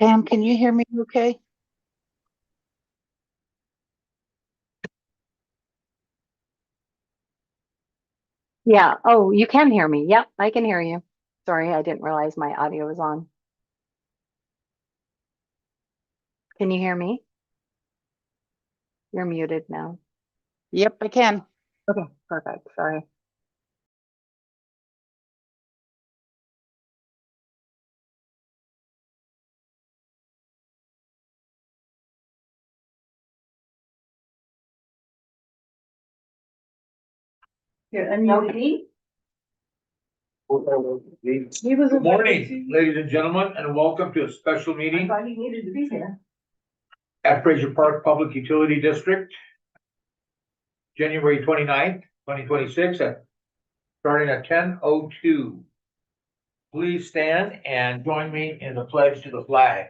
Pam, can you hear me okay? Yeah. Oh, you can hear me. Yep, I can hear you. Sorry, I didn't realize my audio was on. Can you hear me? You're muted now. Yep, I can. Okay, perfect. Sorry. Good morning, ladies and gentlemen, and welcome to a special meeting He needed to be here. at Fraser Park Public Utility District, January 29th, 2026, starting at 10:02. Please stand and join me in the pledge to the flag.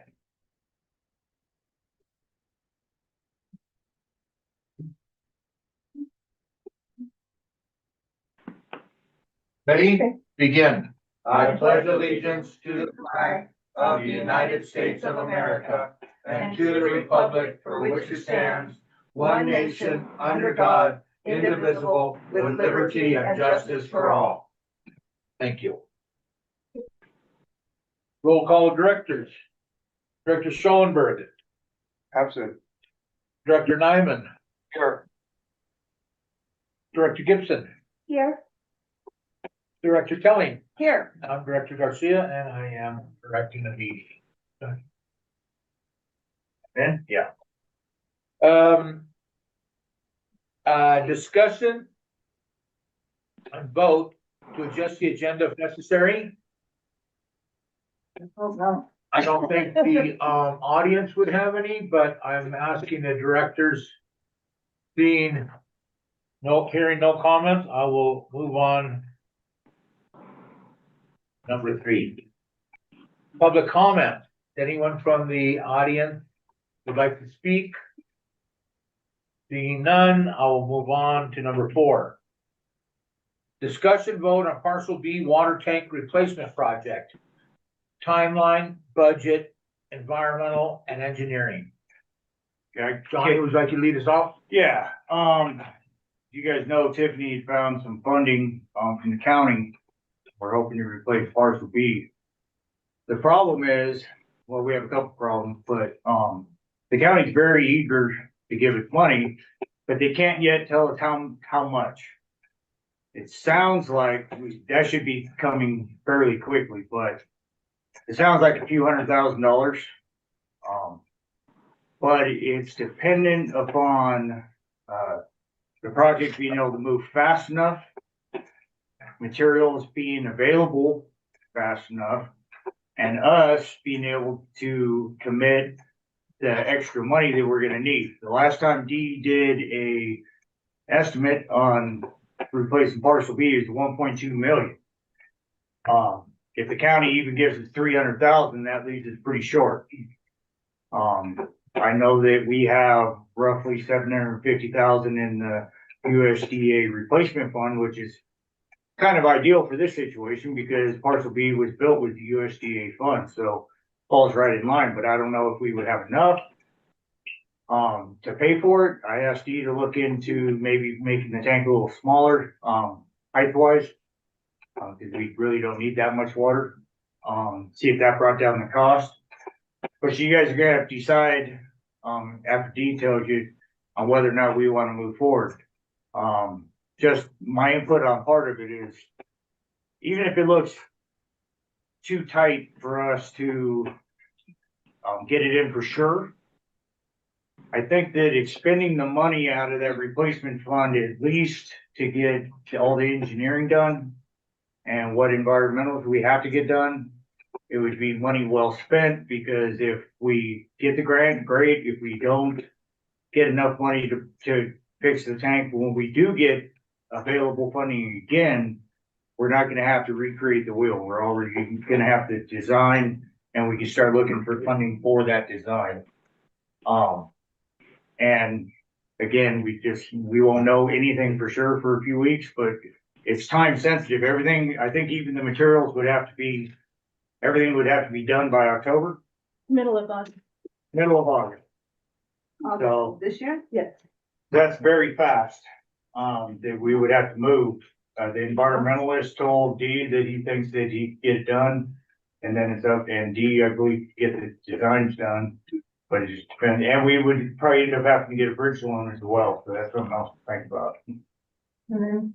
Ready? Begin. I pledge allegiance to the flag of the United States of America and to the republic for which it stands, one nation, under God, indivisible, with liberty and justice for all. Thank you. Roll call directors. Director Schoenberg, Absent. Director Nyman. Here. Director Gibson, Here. Director Kelly. Here. I'm Director Garcia and I am directing the meeting. And yeah. Discussion and vote to adjust the agenda if necessary. Oh, no. I don't think the audience would have any, but I'm asking the directors. Hearing no comments, I will move on. Number 3. Public comment. Anyone from the audience would like to speak? Seeing none, I will move on to number 4. Discussion vote on parcel B water tank replacement project. Timeline, budget, environmental, and engineering. Okay, Johnny, would you like to lead us off? Yeah, you guys know Tiffany found some funding, from the county. We're hoping to replace parcel B. The problem is, well, we have a couple problems, but, the county's very eager to give us money, but they can't yet tell us how much. It sounds like that should be coming fairly quickly, but it sounds like a few $100,000. But it's dependent upon, the project being able to move fast enough, materials being available fast enough, and us being able to commit the extra money that we're gonna need. The last time Dee did a estimate on replacing parcel B is 1.2 million. If the county even gives us 300,000, that leaves us pretty short. I know that we have roughly 750,000 in the USDA replacement fund, which is kind of ideal for this situation because parcel B was built with the USDA fund, so falls right in line, but I don't know if we would have enough to pay for it. I asked Dee to look into maybe making the tank a little smaller, height wise, because we really don't need that much water. See if that brought down the cost. But you guys are gonna have to decide, after Dee tells you on whether or not we want to move forward. Just my input on part of it is, even if it looks too tight for us to get it in for sure, I think that expending the money out of that replacement fund, at least to get all the engineering done and what environmentals we have to get done, it would be money well spent, because if we get the grant, great. If we don't get enough money to fix the tank, when we do get available funding again, we're not gonna have to recreate the wheel. We're already gonna have to design, and we can start looking for funding for that design. And again, we won't know anything for sure for a few weeks, but it's time sensitive. Everything, I think even the materials would have to be, everything would have to be done by October. Middle of August. middle of August. So This year? Yes. that's very fast. That we would have to move. The environmentalist told D that he thinks that he can get it done. And then it's up, and D, I believe, get the designs done. But it just depends, and we would probably end up having to get a bridge loan as well, so that's something else to think about. And then,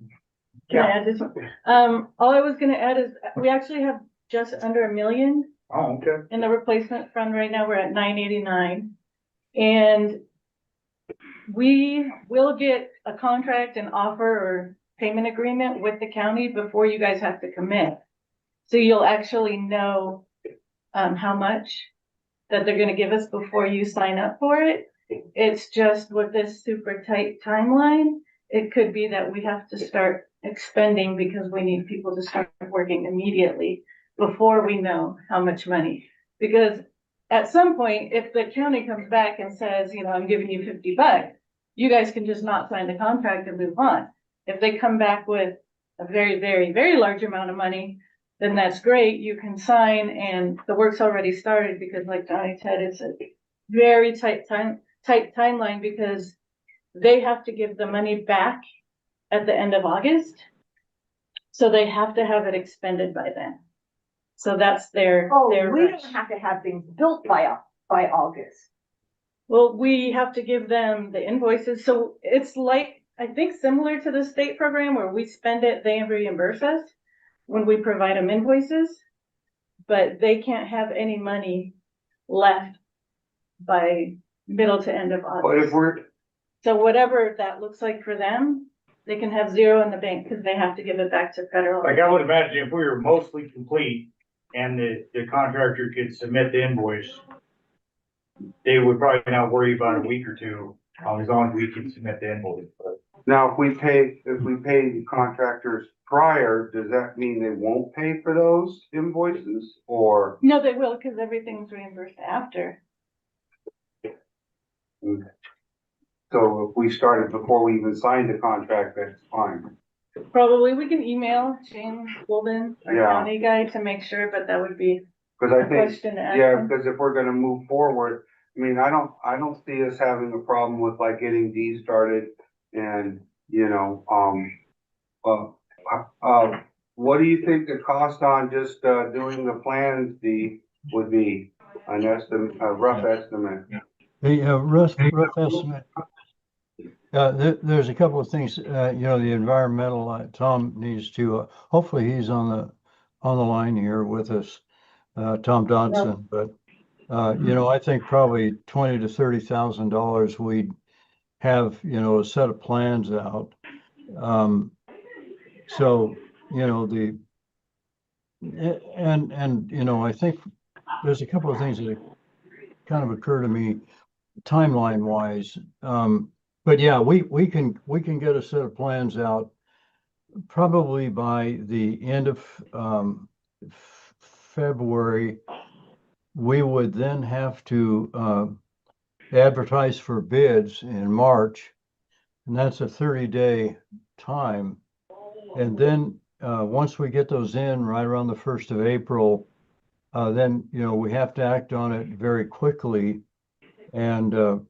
can I add this one? All I was gonna add is, we actually have just under $1 million Oh, okay. in the replacement fund right now. We're at 989. And we will get a contract and offer or payment agreement with the county before you guys have to commit. So you'll actually know, how much that they're gonna give us before you sign up for it. It's just with this super tight timeline, it could be that we have to start expending because we need people to start working immediately before we know how much money. Because at some point, if the county comes back and says, you know, I'm giving you $50, you guys can just not sign the contract and move on. If they come back with a very, very, very large amount of money, then that's great, you can sign and the work's already started, because like Donnie said, it's a very tight timeline, because they have to give the money back at the end of August. So they have to have it expended by then. So that's their We rush. don't have to have things built by August. Well, we have to give them the invoices, so it's like, I think similar to the state program where we spend it, they reimburse us when we provide them invoices, but they can't have any money left by middle to end of But if August. we're, So whatever that looks like for them, they can have zero in the bank because they have to give it back to federal. Like I would imagine if we were mostly complete and the contractor could submit the invoice, they would probably not worry about a week or two, as long as we can submit the invoice. But Now, if we pay the contractors prior, does that mean they won't pay for those invoices or? No, they will, because everything's reimbursed after. So if we started before we even signed the contract, that's fine. Probably we can email James Golden, our Yeah. county guy, to make sure, but that would be Cause a I think, question to ask yeah, him. because if we're gonna move forward, I mean, I don't see us having a problem with like getting D started and, you know, what do you think the cost on just, doing the plans, D, would be? An estimate, a rough estimate? The rough estimate. There's a couple of things, you know, the environmental, Tom needs to, hopefully he's on the line here with us, Tom Dodson, but, you know, I think probably $20,000 to $30,000 we'd have, you know, a set of plans out. So, you know, and, you know, I think there's a couple of things that kind of occur to me timeline wise. But yeah, we can get a set of plans out probably by the end of February. We would then have to advertise for bids in March, and that's a 30-day time. And then once we get those in right around the 1st of April, then, you know, we have to act on it very quickly. And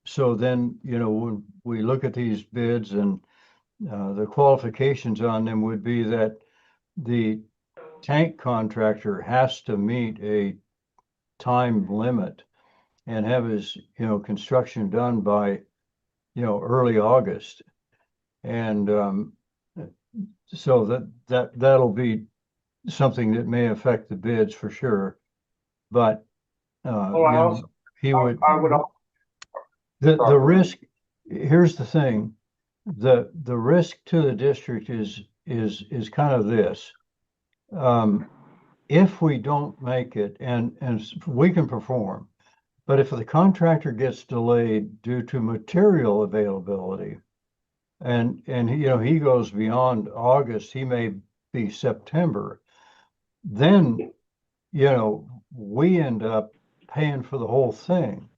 so then, you know, when we look at these bids and the qualifications on them would be that the tank contractor has to meet a time limit and have his, you know, construction done by, you know, early August. And so that'll be something that may affect the bids for sure. But you know, he would. I would. The risk, here's the thing, the risk to the district is kind of this. If we don't make it and we can perform, but if the contractor gets delayed due to material availability and you know, he goes beyond August, he may be September, then, you know, we end up paying for the whole thing.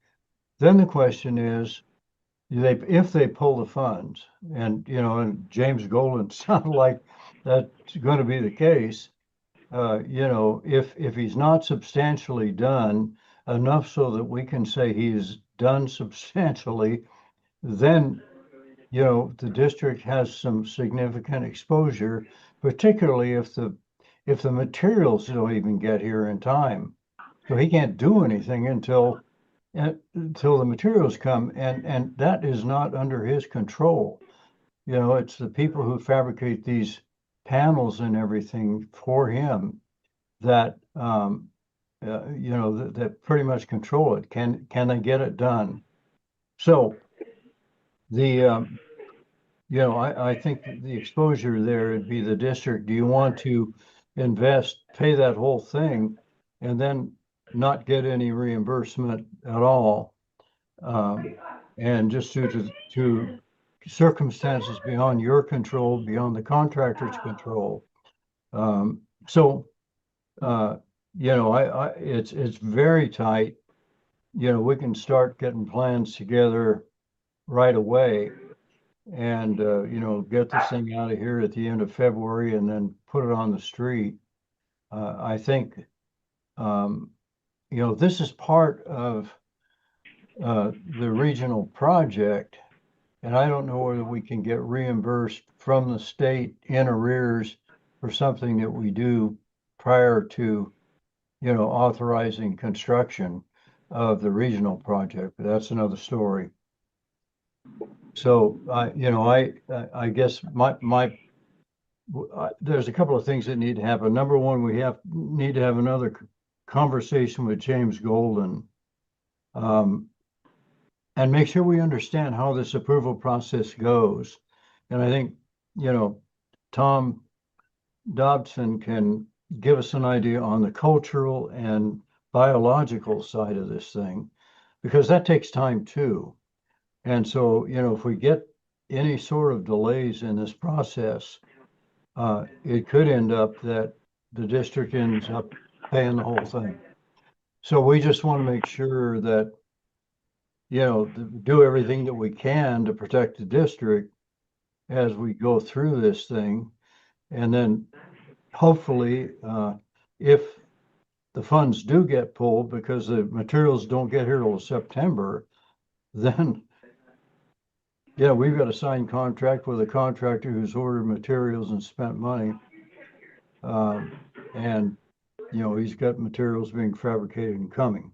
Then the question is, if they pull the funds, and, you know, and James Golden sounded like that's going to be the case, you know, if he's not substantially done, enough so that we can say he's done substantially, then, you know, the district has some significant exposure, particularly if the materials don't even get here in time. So he can't do anything until the materials come, and that is not under his control. You know, it's the people who fabricate these panels and everything for him that you know, that pretty much control it. Can they get it done? So the you know, I think the exposure there would be the district. Do you want to invest, pay that whole thing, and then not get any reimbursement at all? And just due to circumstances beyond your control, beyond the contractor's control. So, you know, it's very tight. You know, we can start getting plans together right away and, you know, get this thing out of here at the end of February and then put it on the street. I think, you know, this is part of the regional project, and I don't know whether we can get reimbursed from the state in arrears for something that we do prior to, you know, authorizing construction of the regional project, but that's another story. So you know, I guess there's a couple of things that need to happen. Number one, we need to have another conversation with James Golden, and make sure we understand how this approval process goes. And I think, you know, Tom Dobson can give us an idea on the cultural and biological side of this thing, because that takes time too. And so, you know, if we get any sort of delays in this process, it could end up that the district ends up paying the whole thing. So we just want to make sure that, you know, do everything that we can to protect the district as we go through this thing. And then hopefully, if the funds do get pulled because the materials don't get here till September, then, yeah, we've got a signed contract with a contractor who's ordered materials and spent money. And, you know, he's got materials being fabricated and coming.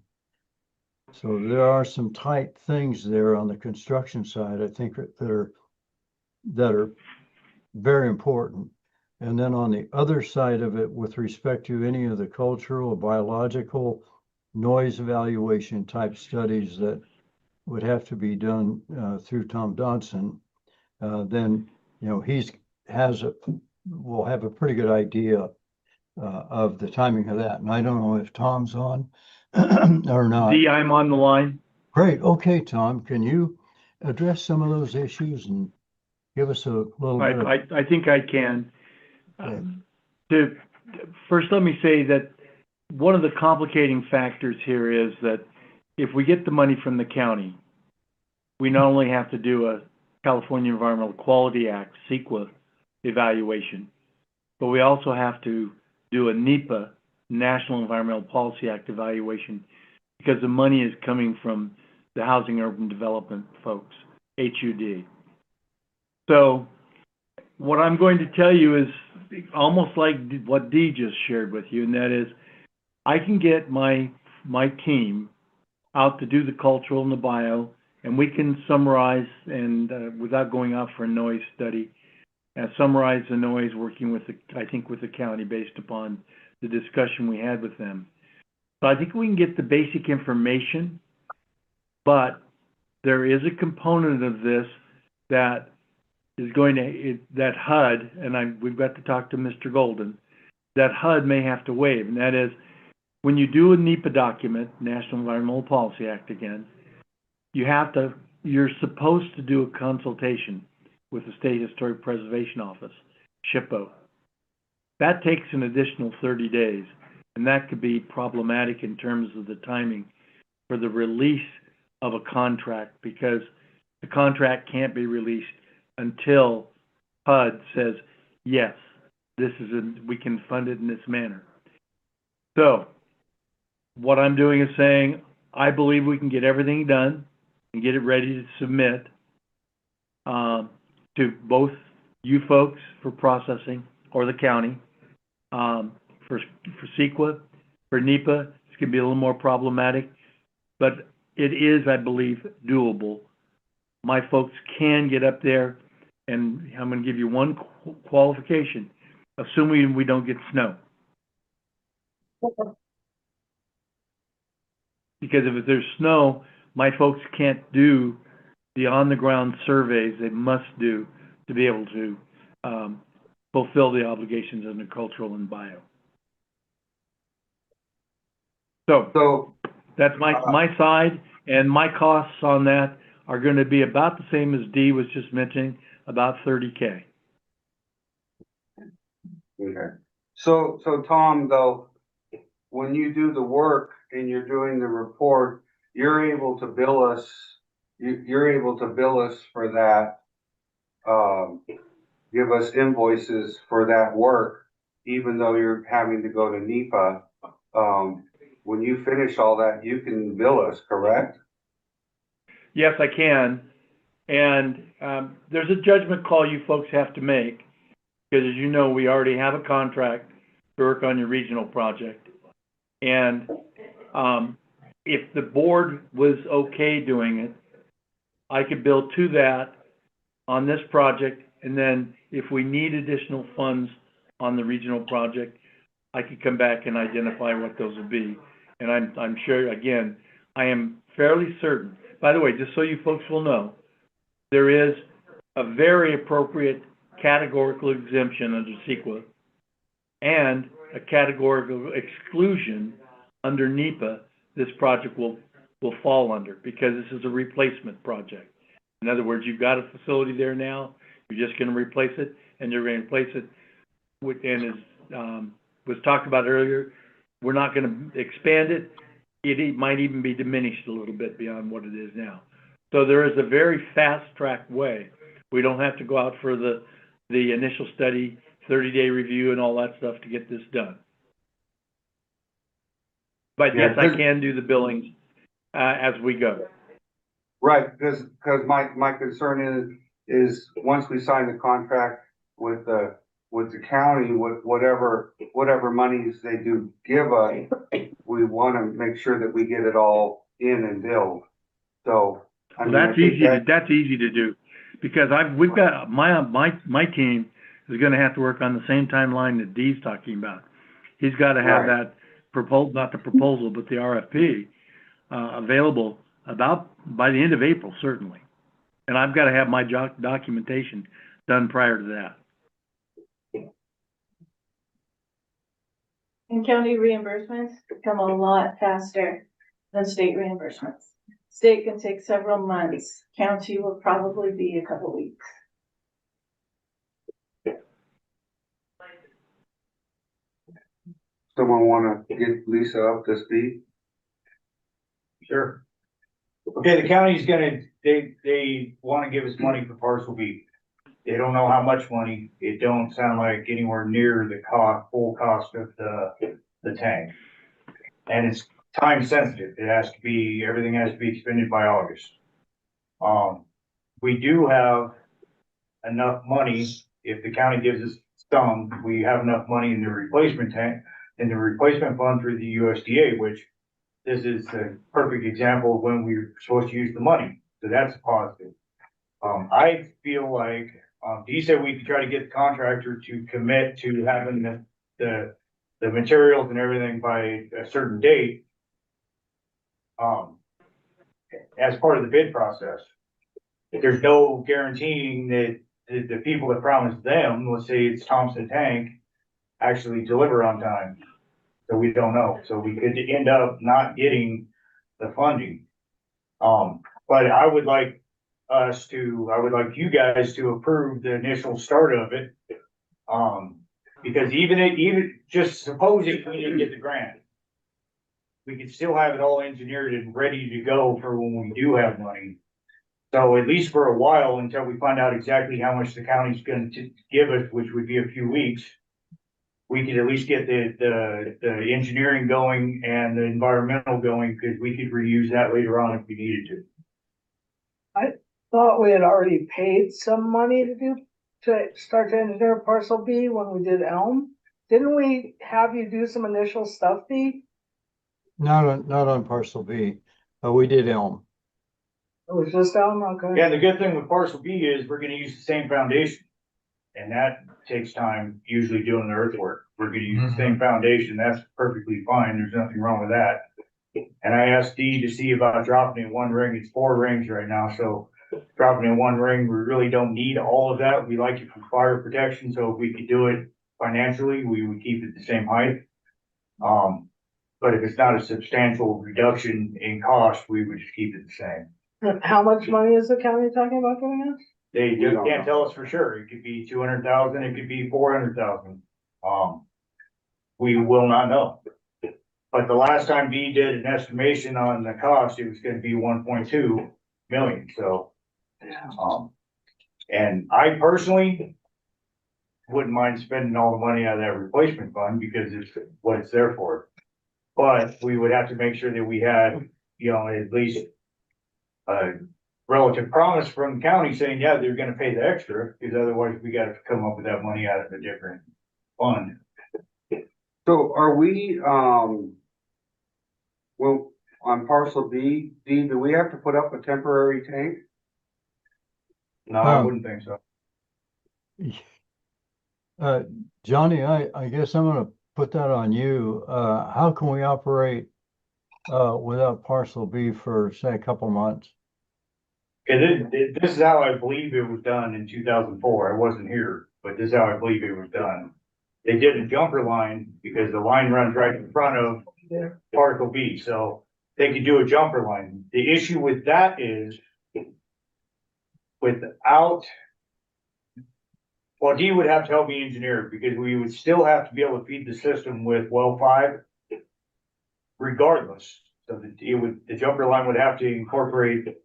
So there are some tight things there on the construction side, I think, that are very important. And then on the other side of it, with respect to any of the cultural or biological noise evaluation type studies that would have to be done through Tom Dodson, then, you know, will have a pretty good idea of the timing of that. And I don't know if Tom's on or not. I'm on the line. Great. Okay, Tom, can you address some of those issues and give us a little bit of... I think I can. Okay. First, let me say that one of the complicating factors here is that if we get the money from the county, we not only have to do a California Environmental Quality Act, CEQA evaluation, but we also have to do a NEPA, National Environmental Policy Act evaluation, because the money is coming from the Housing Urban Development folks, HUD. So what I'm going to tell you is almost like what Dee just shared with you, and that is I can get my team out to do the cultural and the bio, and we can summarize and without going out for a noise study, summarize the noise working with the county based upon the discussion we had with them. So I think we can get the basic information, but there is a component of this that is going to, that HUD, and we've got to talk to Mr. Golden, that HUD may have to waive, and that is when you do a NEPA document, National Environmental Policy Act again, you're supposed to do a consultation with the State Historic Preservation Office, SHPO. That takes an additional 30 days, and that could be problematic in terms of the timing for the release of a contract, because the contract can't be released until HUD says, yes, we can fund it in this manner. So what I'm doing is saying, I believe we can get everything done and get it ready to submit to both you folks for processing or the county. For CEQA, for NEPA, it's gonna be a little more problematic, but it is, I believe, doable. My folks can get up there, and I'm gonna give you one qualification, assuming we don't get snow. Because if there's snow, my folks can't do the on-the-ground surveys they must do to be able to fulfill the obligations under cultural and bio. So that's my side, and my costs on that are going to be about the same as Dee was just mentioning, about $30K. Okay. So Tom, though, when you do the work and you're doing the report, you're able to bill us, you're able to bill us for that, give us invoices for that work, even though you're having to go to NEPA. When you finish all that, you can bill us, correct? Yes, I can. And there's a judgment call you folks have to make, because as you know, we already have a contract to work on your regional project. And if the board was okay doing it, I could bill to that on this project, and then if we need additional funds on the regional project, I could come back and identify what those would be. And I'm sure, again, I am fairly certain. By the way, just so you folks will know, there is a very appropriate categorical exemption under CEQA and a categorical exclusion under NEPA this project will fall under, because this is a replacement project. In other words, you've got a facility there now, you're just going to replace it, and you're going to replace it with, and as was talked about earlier, we're not going to expand it. It might even be diminished a little bit beyond what it is now. So there is a very fast-track way. We don't have to go out for the initial study, 30-day review, and all that stuff to get this done. But yes, I can do the billings as we go. Right, because my concern is once we sign the contract with the county, with whatever monies they do give us, we want to make sure that we get it all in and billed. So I mean, that's easy to do, because we've got my team is going to have to work on the same timeline that Dee's talking about. He's got to have that proposal, not the proposal, but the RFP available about by the end of April, certainly. And I've got to have my documentation done prior to that. And county reimbursements come a lot faster than state reimbursements. State can take several months. County will probably be a couple weeks. Someone want to get Lisa up to speed? Sure. Okay, the county's they want to give us money for parcel B. They don't know how much money. It don't sound like anywhere near the full cost of the tank. And it's time sensitive. Everything has to be expended by August. We do have enough money. If the county gives us some, we have enough money in the replacement tank, in the replacement fund through the USDA, which this is a perfect example of when we're supposed to use the money. So that's a positive. I feel like, he said we could try to get the contractor to commit to having the materials and everything by a certain date, as part of the bid process. There's no guaranteeing that the people that promised them, let's say it's Thompson Tank, actually deliver on time. So we don't know. So we could end up not getting the funding. But I would like you guys to approve the initial start of it. Because even just supposing we didn't get the grant, we could still have it all engineered and ready to go for when we do have money. So at least for a while, until we find out exactly how much the county's going to give us, which would be a few weeks, we could at least get the engineering going and the environmental going, because we could reuse that later on if we needed to. Thought we had already paid some money to start to engineer parcel B when we did Elm. Didn't we have you do some initial stuff, Dee? Not on parcel B, we did Elm. It was just Elm, okay. Yeah, the good thing with parcel B is we're gonna use the same foundation. And that takes time, usually doing the earthwork. We're gonna use the same foundation. That's perfectly fine. There's nothing wrong with that. And I asked Dee to see about dropping in one ring. It's 4 rings right now, so dropping in one ring, we really don't need all of that. We like it for fire protection, so if we could do it financially, we would keep it the same height. But if it's not a substantial reduction in cost, we would just keep it the same. How much money is the county talking about giving us? They just can't tell us for sure. It could be 200,000, it could be 400,000. We will not know. But the last time Dee did an estimation on the cost, it was gonna be 1.2 million, so. And I personally wouldn't mind spending all the money out of that replacement fund because it's what it's there for. But we would have to make sure that we had, you know, at least a relative promise from the county saying, yeah, they're gonna pay the extra, because otherwise we gotta come up with that money out of a different fund. So are we, well, on parcel B, do we have to put up a temporary tank? No, I wouldn't think so. Johnny, I guess I'm gonna put that on you. How can we operate without parcel B for, say, a couple months? This is how I believe it was done in 2004. I wasn't here, but this is how I believe it was done. They did a jumper line because the line runs right in front of parcel B, so they could do a jumper line. The issue with that is without, well, Dee would have to help me engineer it because we would still have to be able to feed the system with well 5 regardless. So the jumper line would have to incorporate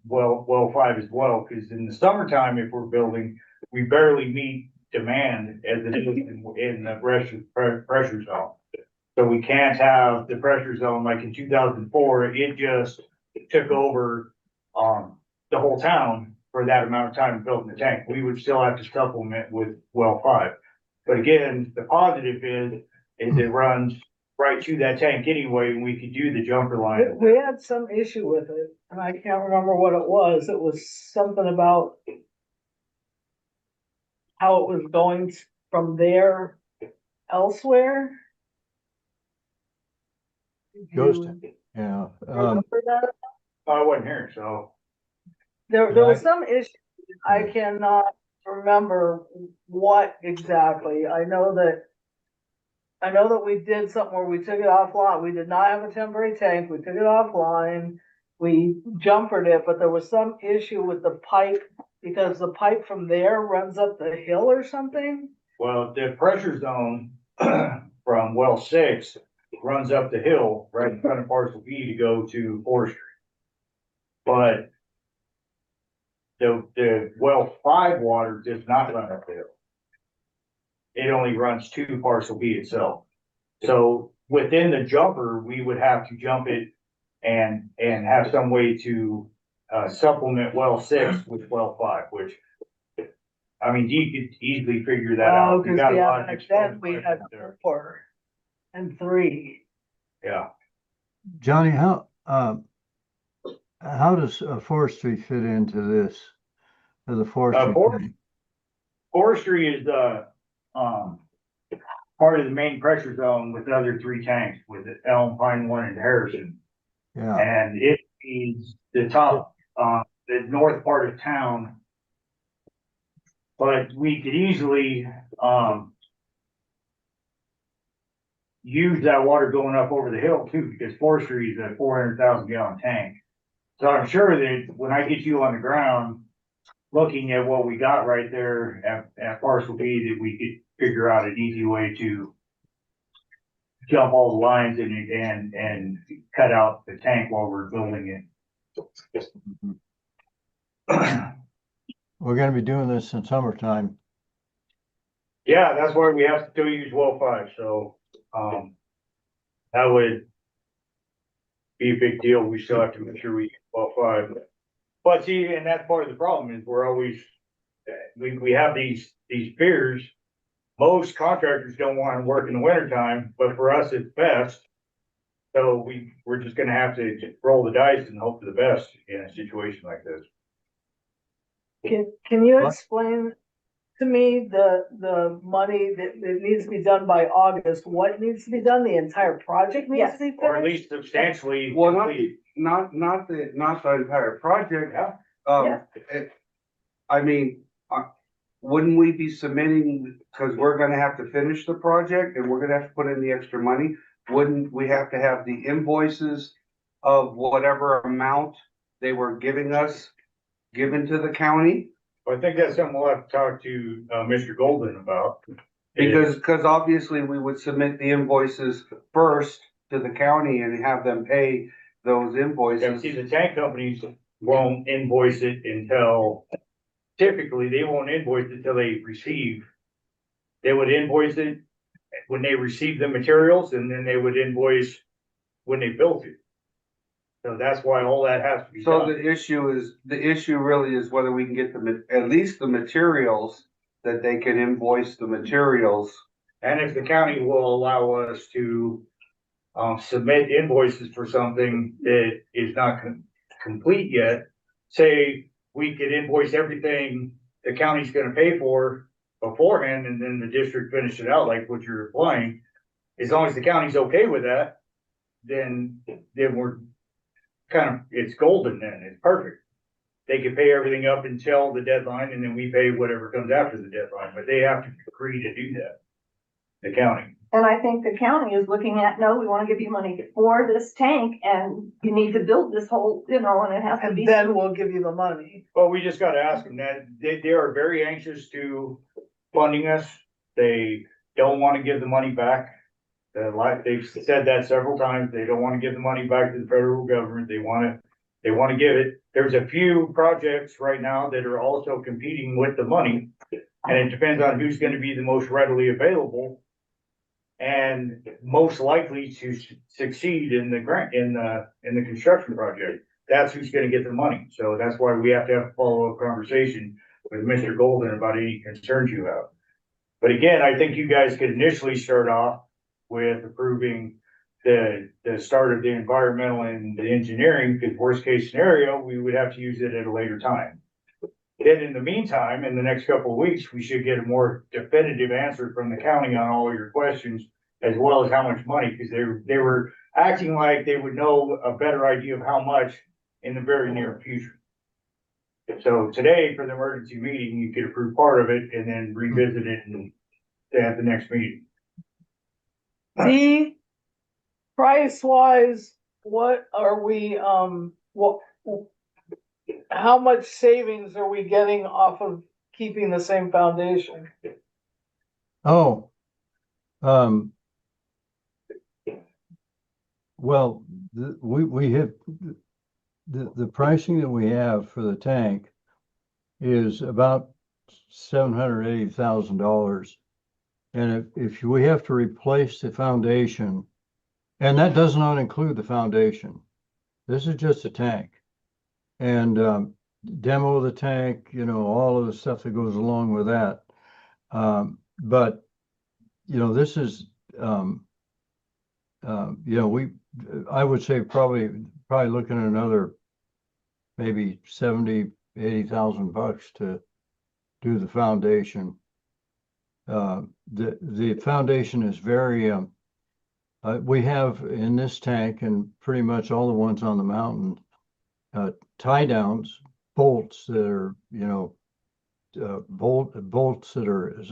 well 5 as well, because in the summertime, if we're building, we barely meet demand as it is in the pressure zone. So we can't have the pressure zone like in 2004, it just took over the whole town for that amount of time building the tank. We would still have to supplement with well 5. But again, the positive is it runs right to that tank anyway, and we could do the jumper line. We had some issue with it, and I can't remember what it was. It was something about how it was going from there elsewhere. Goes to, yeah. Remember that? I wasn't here, so. There was some issue. I cannot remember what exactly. I know that we did something where we took it offline. We did not have a temporary tank. We took it offline. We jumpered it, but there was some issue with the pipe because the pipe from there runs up the hill or something. Well, the pressure zone from well 6 runs up the hill right in front of parcel B to go to forestry. But the well 5 water does not run up the hill. It only runs to parcel B itself. So within the jumper, we would have to jump it and have some way to supplement well 6 with well 5, which, I mean, you could easily figure that out. You got a lot of Then exposed we had pressure there. 4 and 3. Yeah. Johnny, how does forestry fit into this? The forestry thing? Forestry is part of the main pressure zone with the other 3 tanks with Elm, Pine One, and Harrison. Yeah. And it feeds the top, the north part of town. But we could easily, use that water going up over the hill too, because forestry is a 400,000 gallon tank. So I'm sure that when I get you on the ground, looking at what we got right there at parcel B, that we could figure out an easy way to jump all the lines and cut out the tank while we're building it. We're gonna be doing this in summertime. Yeah, that's why we have to still use well 5, so, that would be a big deal. We still have to make sure we use well 5. But see, and that's part of the problem is we're always, we have these fears. Most contractors don't want to work in the winter time, but for us, it's best. So we're just gonna have to just roll the dice and hope for the best in a situation like this. Can you What? explain to me the money that needs to be done by August? What needs to be done? The entire project needs to be Or at finished? least substantially Well, complete. not the entire project. Yeah. Yeah. I mean, wouldn't we be submitting, cause we're gonna have to finish the project and we're gonna have to put in the extra money? Wouldn't we have to have the invoices of whatever amount they were giving us, given to the county? I think that's something we'll have to talk to, Mr. Golden about. Because obviously we would submit the invoices first to the county and have them pay those Yeah, invoices. see, the tank companies won't invoice it until, typically, they won't invoice it until they receive. They would invoice it when they receive the materials, and then they would invoice when they built it. So that's why all that has to be So done. the issue really is whether we can get at least the materials, that they can invoice the materials. And if the county will allow us to, submit invoices for something that is not complete yet, say we could invoice everything the county's gonna pay for beforehand, and then the district finish it out like what you're applying. As long as the county's okay with that, then we're kind of, it's golden then, it's perfect. They can pay everything up until the deadline, and then we pay whatever comes after the deadline, but they have to agree to do that. The county. And I think the county is looking at, no, we wanna give you money for this tank and you need to build this whole, and it has to And be. then we'll give you the money. Well, we just gotta ask them that, they are very anxious to funding us. They don't wanna give the money back. They've said that several times, they don't wanna give the money back to the federal government, they wanna give it. There's a few projects right now that are also competing with the money, and it depends on who's gonna be the most readily available and most likely to succeed in the grant, in the construction project. That's who's gonna get the money. So that's why we have to have a follow-up conversation with Mr. Golden about any concerns you have. But again, I think you guys could initially start off with approving the start of the environmental and the engineering, because worst case scenario, we would have to use it at a later time. Then in the meantime, in the next couple of weeks, we should get a more definitive answer from the county on all of your questions, as well as how much money, because they were acting like they would know a better idea of how much in the very near future. So today, for the emergency meeting, you could approve part of it and then revisit it and at the next meeting. The price wise, what are we, how much savings are we getting off of keeping the same foundation? Oh, well, we have, the pricing that we have for the tank is about $780,000. And if we have to replace the foundation, and that does not include the foundation, this is just a tank. And demo the tank, all of the stuff that goes along with that. But, this is, I would say probably looking at another maybe $70,000-80,000 to do the foundation. The foundation is very, we have in this tank and pretty much all the ones on the mountain, tie downs, bolts that are, bolts that are,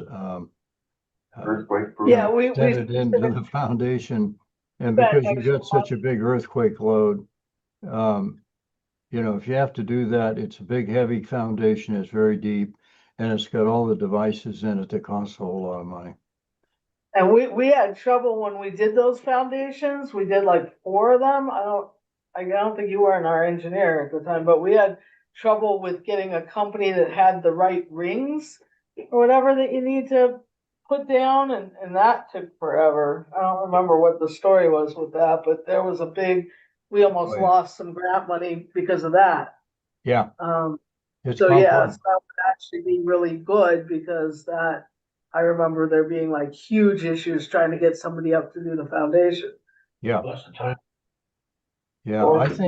Earthquake proof. Yeah, we. embedded into the foundation. And because you've got such a big earthquake load, if you have to do that, it's a big, heavy foundation, it's very deep, and it's got all the devices in it that cost a whole lot of money. And we had trouble when we did those foundations. We did like 4 of them. I don't think you weren't our engineer at the time, but we had trouble with getting a company that had the right rings or whatever that you need to put down and that took forever. I don't remember what the story was with that, but there was a big, we almost Oh, yeah. lost some grant money because of that. Yeah, Um, it's so yes, complex. that would actually be really good because that, I remember there being like huge issues trying to get somebody up to do the foundation. Yeah, Less than time. yeah, Well, I think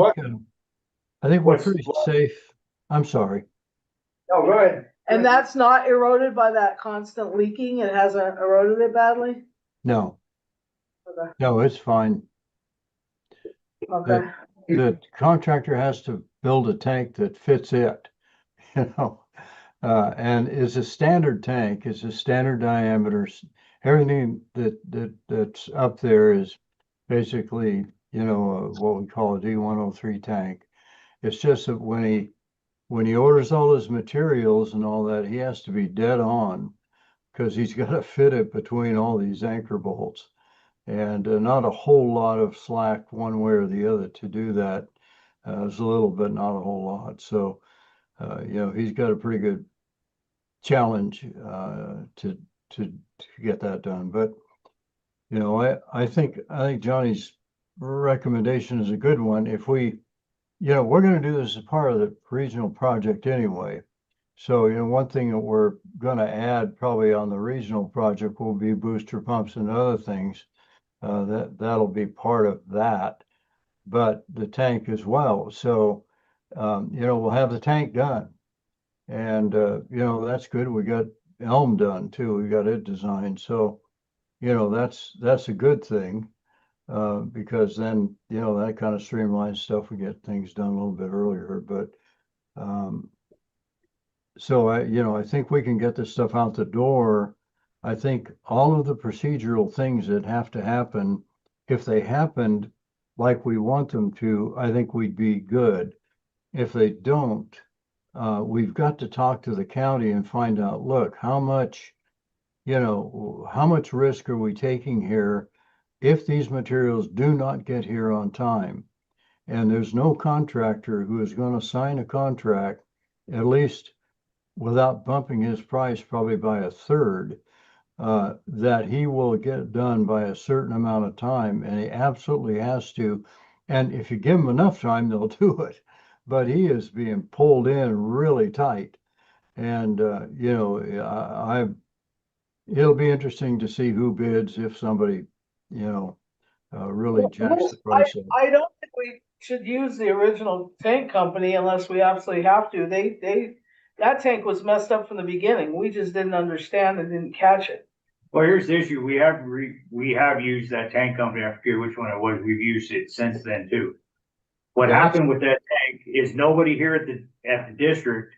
we're what's- pretty safe. I'm sorry. Oh, go ahead. And that's not eroded by that constant leaking? It hasn't eroded it badly? No, Okay. no, it's fine. Okay. The contractor has to build a tank that fits it, you know. And it's a standard tank, it's a standard diameter. Everything that's up there is basically, you know, what we call a D103 tank. It's just that when he orders all his materials and all that, he has to be dead on because he's got to fit it between all these anchor bolts. And not a whole lot of slack one way or the other to do that. It's a little bit, not a whole lot. So, you know, he's got a pretty good challenge to get that done. But, you know, I think Johnny's recommendation is a good one. If we, you know, we're going to do this as part of the regional project anyway. So, you know, one thing that we're going to add probably on the regional project will be booster pumps and other things. That'll be part of that, but the tank as well. So, you know, we'll have the tank done. And, you know, that's good. We got Elm done too. We got it designed. So, you know, that's a good thing. Because then, you know, that kind of streamlines stuff. We get things done a little bit earlier, but, so you know, I think we can get this stuff out the door. I think all of the procedural things that have to happen, if they happened like we want them to, I think we'd be good. If they don't, we've got to talk to the county and find out, look, how much, you know, how much risk are we taking here if these materials do not get here on time? And there's no contractor who is going to sign a contract, at least without bumping his price probably by a third, that he will get done by a certain amount of time, and he absolutely has to. And if you give him enough time, they'll do it. But he is being pulled in really tight. And, you know, it'll be interesting to see who bids if somebody, you know, really jacks the price up. I don't think we should use the original tank company unless we absolutely have to. That tank was messed up from the beginning. We just didn't understand and didn't catch it. Well, here's the issue. We have used that tank company. I forget which one it was. We've used it since then too. What happened with that tank is nobody here at the district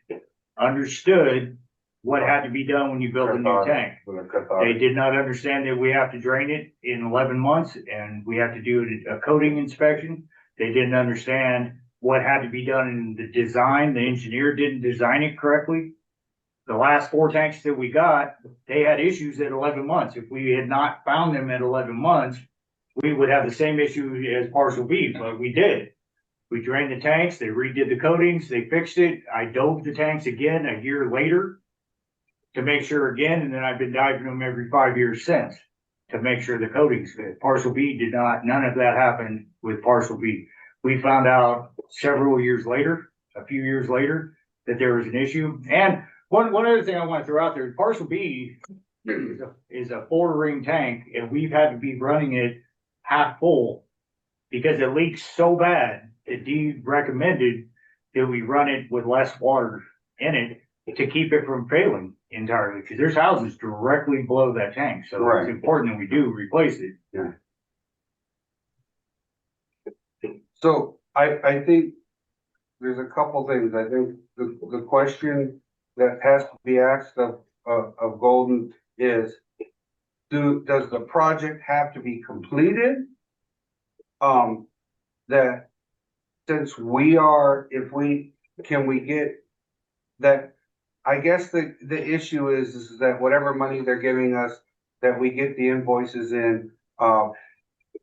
understood what had to be done when you build a new tank. They did not understand that we have to drain it in 11 months and we have to do a coating inspection. They didn't understand what had to be done in the design. The engineer didn't design it correctly. The last 4 tanks that we got, they had issues at 11 months. If we had not found them at 11 months, we would have the same issue as Parcel B, but we did. We drained the tanks, they redid the coatings, they fixed it. I dove the tanks again a year later to make sure again, and then I've been diving them every 5 years since to make sure the coatings fit. Parcel B did not, none of that happened with Parcel B. We found out several years later, a few years later, that there was an issue. And one other thing I want to throw out there, Parcel B is a 4-ring tank, and we've had to be running it half full because it leaks so bad that Dee recommended that we run it with less water in it to keep it from failing entirely, because there's houses directly below that tank. So Right. it's important that we do replace it. Yeah. So I think there's a couple things. I think the question that has to be asked of Golden is, does the project have to be completed? That since can we get that? I guess the issue is that whatever money they're giving us, that we get the invoices in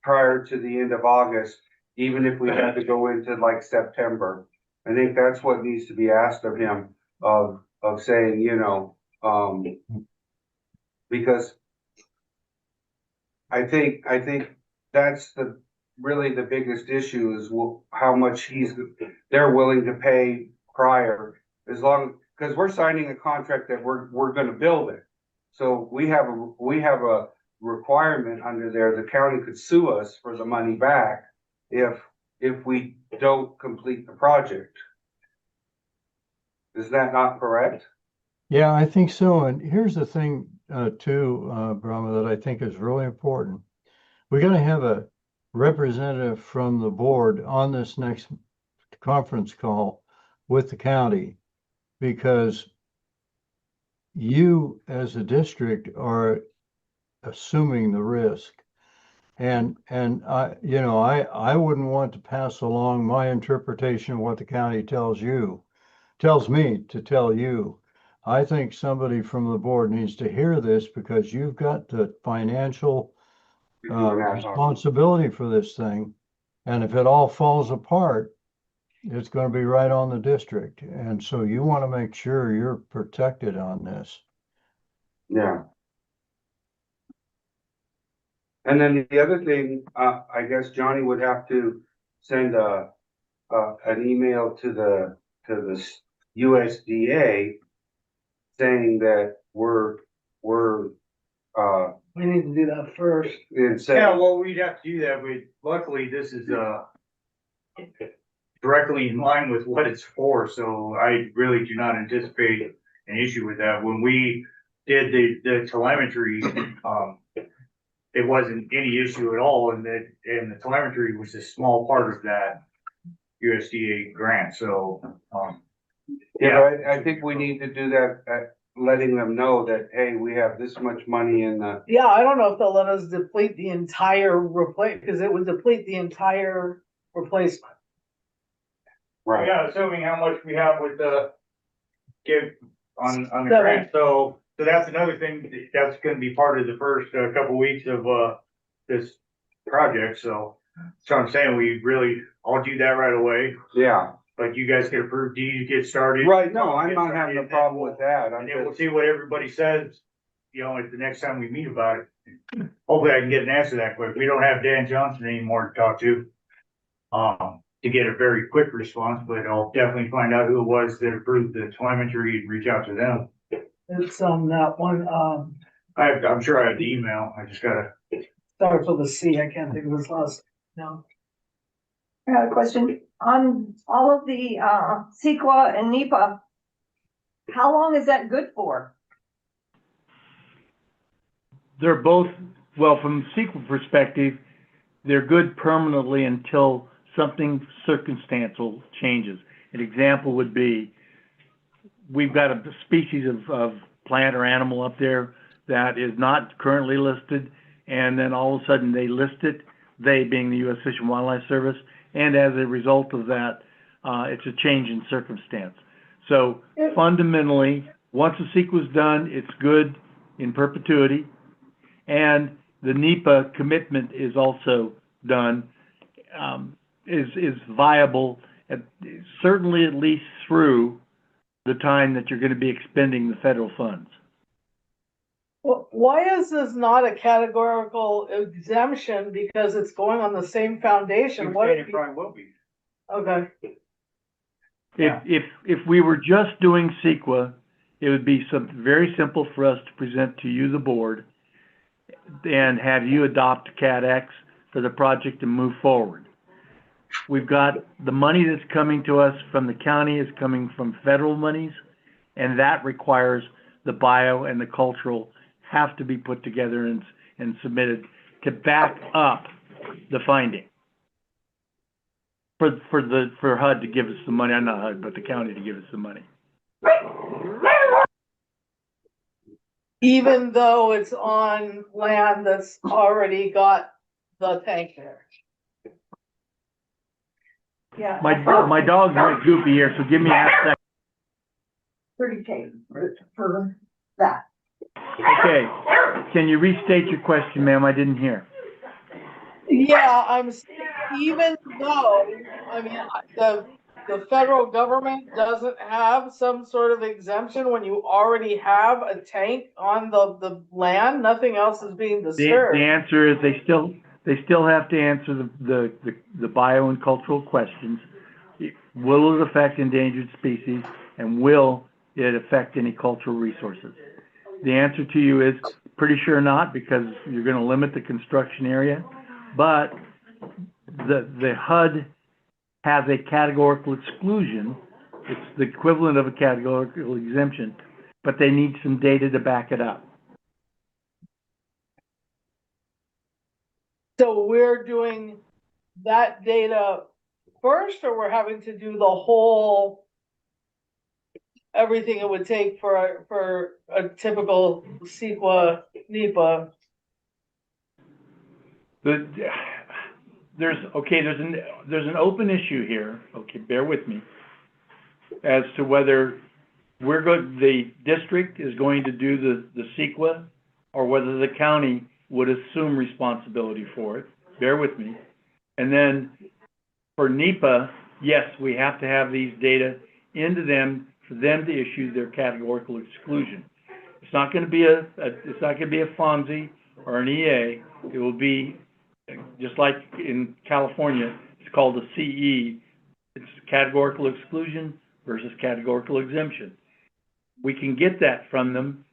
prior to the end of August, even if we had to go into like September. I think that's what needs to be asked of him, of saying, you know, because I think that's really the biggest issue is how much they're willing to pay prior, as long, because we're signing a contract that we're gonna build it. So we have a requirement under there, the county could sue us for the money back if we don't complete the project. Is that not correct? Yeah, I think so. And here's the thing, too, Brahma, that I think is really important. We're going to have a representative from the board on this next conference call with the county, because you as a district are assuming the risk. And I wouldn't want to pass along my interpretation of what the county tells me to tell you. I think somebody from the board needs to hear this, because you've got the financial responsibility for this thing. And if it all falls apart, it's going to be right on the district. And so you want to make sure you're protected on this. Yeah. And then the other thing, I guess Johnny would have to send an email to the USDA saying that We need to do that first. Yeah, well, we'd have to do that, but luckily this is, directly in line with what it's for, so I really do not anticipate an issue with that. When we did the telemetry, it wasn't any issue at all, and the telemetry was a small part of that USDA grant, so, Yeah, I think we need to do that, letting them know that, hey, we have this much money in the. Yeah, I don't know if they'll let us deplete the entire because it would deplete the entire replacement. Right. yeah, assuming how much we have with the give on the Seven. grant, so that's another thing, that's gonna be part of the first couple weeks of this project, so that's what I'm saying, I'll do that right away, Yeah, like you guys get approved, you get started. right, no, I'm not having a problem with that, I'm And then we'll just, see what everybody says, at the next time we meet about it. Hopefully I can get an answer that quick. We don't have Dan Johnson anymore to talk to. To get a very quick response, but I'll definitely find out who it was that approved the telemetry and reach out to them. It's that one, I'm sure I have the email. I just gotta, starts with a C, I can't think of his last, no. I have a question on all of the, CEQA and NEPA. How long is that good for? They're both, well, from a sequel perspective, they're good permanently until something circumstantial changes. An example would be, we've got a species of plant or animal up there that is not currently listed, and then all of a sudden they list it, they being the U.S. Fish and Wildlife Service, and as a result of that, it's a change in circumstance. So fundamentally, once the CEQA is done, it's good in perpetuity, and the NEPA commitment is also done, is viable, certainly at least through the time that you're going to be expending the federal funds. Well, why is this not a categorical exemption? Because it's going on the same foundation. What it if probably will be. okay, If we were just doing CEQA, it would be very simple for us to present to you, the board, and have you adopt CADX for the project and move forward. We've got the money that's coming to us from the county is coming from federal monies, and that requires the bio and the cultural have to be put together and submitted to back up the finding. For HUD to give us the money, not HUD, but the county to give us the money. even though it's on land that's already got the tank there. Yeah. My dog's like goofy here, so give me a second. 30K for that. Okay, can you restate your question, ma'am? I didn't hear. Yeah, even though, I mean, the federal government doesn't have some sort of exemption when you already have a tank on the land? Nothing else is being The disturbed. answer is they still have to answer the bio and cultural questions. Will it affect endangered species, and will it affect any cultural resources? The answer to you is pretty sure not, because you're gonna limit the construction area, but the HUD has a categorical exclusion. It's the equivalent of a categorical exemption, but they need some data to back it up. So we're doing that data first, or we're having to do the whole, everything it would take for a typical CEQA, NEPA? There's an open issue here, okay, bear with me, as to whether the district is going to do the CEQA, or whether the county would assume responsibility for it. Bear with me. And then for NEPA, yes, we have to have these data into them for them to issue their categorical exclusion. It's not going to be a FONSI or an EA. It will be just like in California. It's called a CE. It's categorical exclusion versus categorical exemption. We can get that from them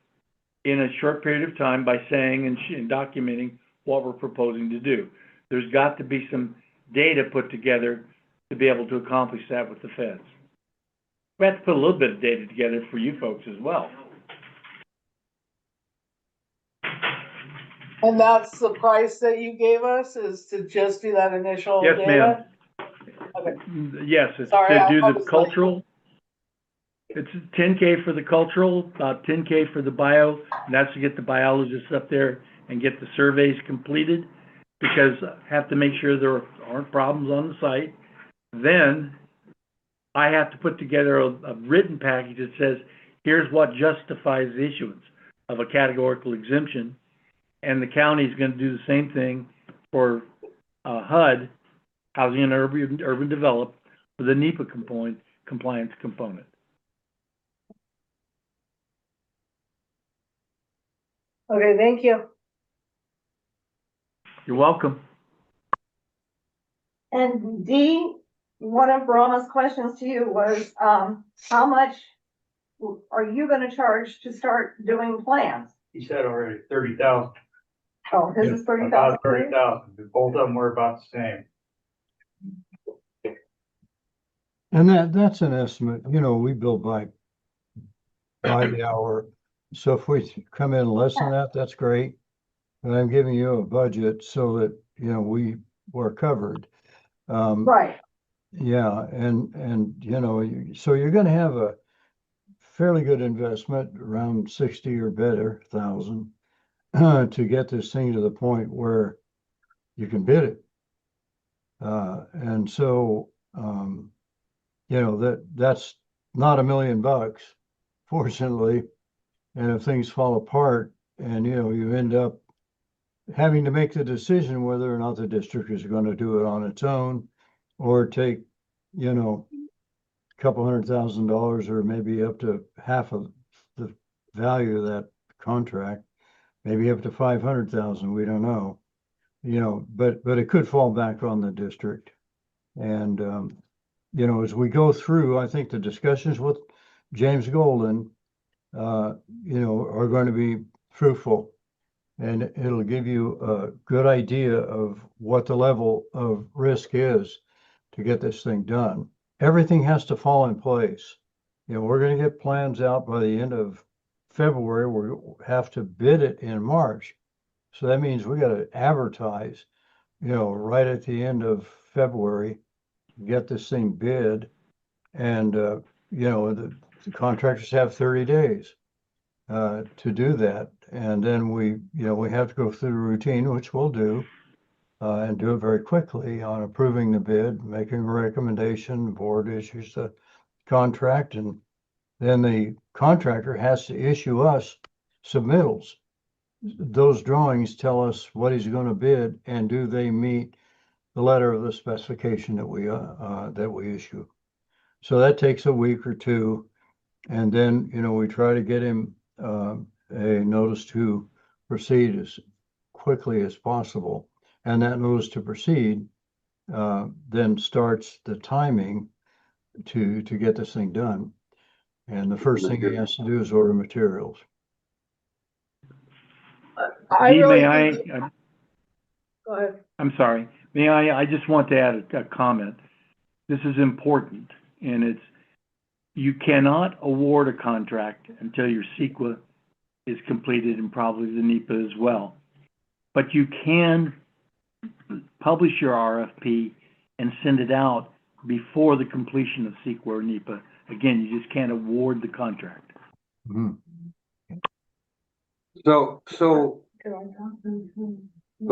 in a short period of time by saying and documenting what we're proposing to do. There's got to be some data put together to be able to accomplish that with the feds. We have to put a little bit of data together for you folks as well. And that's the price that you gave us, is to just do that initial Yes, data? Yes, it's Sorry, to I do was the like- cultural. It's $10K for the cultural, about $10K for the bio, and that's to get the biologists up there and get the surveys completed, because I have to make sure there aren't problems on the site. Then I have to put together a written package that says, here's what justifies the issuance of a categorical exemption, and the county is going to do the same thing for HUD, Housing and Urban Development, for the NEPA compliance component. Okay, thank you. You're welcome. And Dee, one of Brahma's questions to you was, how much are you gonna charge to start doing plans? He said already 30,000, Oh, his is $30,000. about 30,000. Both of them were about the same. And that's an estimate, you know, we bill by the hour. So if we come in less than that, that's great. But I'm giving you a budget so that, you know, we were covered. Right, Yeah, and you know, so you're gonna have a fairly good investment, around 60 or better thousand, to get this thing to the point where you can bid it. And so, you know, that's not $1 million, fortunately. And if things fall apart and, you know, you end up having to make the decision whether or not the district is going to do it on its own, or take, you know, a couple $100,000 or maybe up to half of the value of that contract, maybe up to 500,000, we don't know, you know, but it could fall back on the district. And, you know, as we go through, I think the discussions with James Golden, you know, are going to be fruitful, and it'll give you a good idea of what the level of risk is to get this thing done. Everything has to fall in place. You know, we're going to get plans out by the end of February. We have to bid it in March. So that means we got to advertise, you know, right at the end of February, get this thing bid. And, you know, the contractors have 30 days to do that. And then we have to go through the routine, which we'll do, and do it very quickly on approving the bid, making a recommendation, the board issues the contract, and then the contractor has to issue us submittals. Those drawings tell us what he's going to bid, and do they meet the letter of the specification that we issue. So that takes a week or two. And then, you know, we try to get him a notice to proceed as quickly as possible. And that notice to proceed then starts the timing to get this thing done. And the first thing he has to do is order materials. I Dee, really may think, go ahead. I'm sorry. May I just want to add a comment. This is important, and it's, you cannot award a contract until your CEQA is completed and probably the NEPA as well. But you can publish your RFP and send it out before the completion of CEQA or NEPA. Again, you just can't award the contract. Mhm. So, go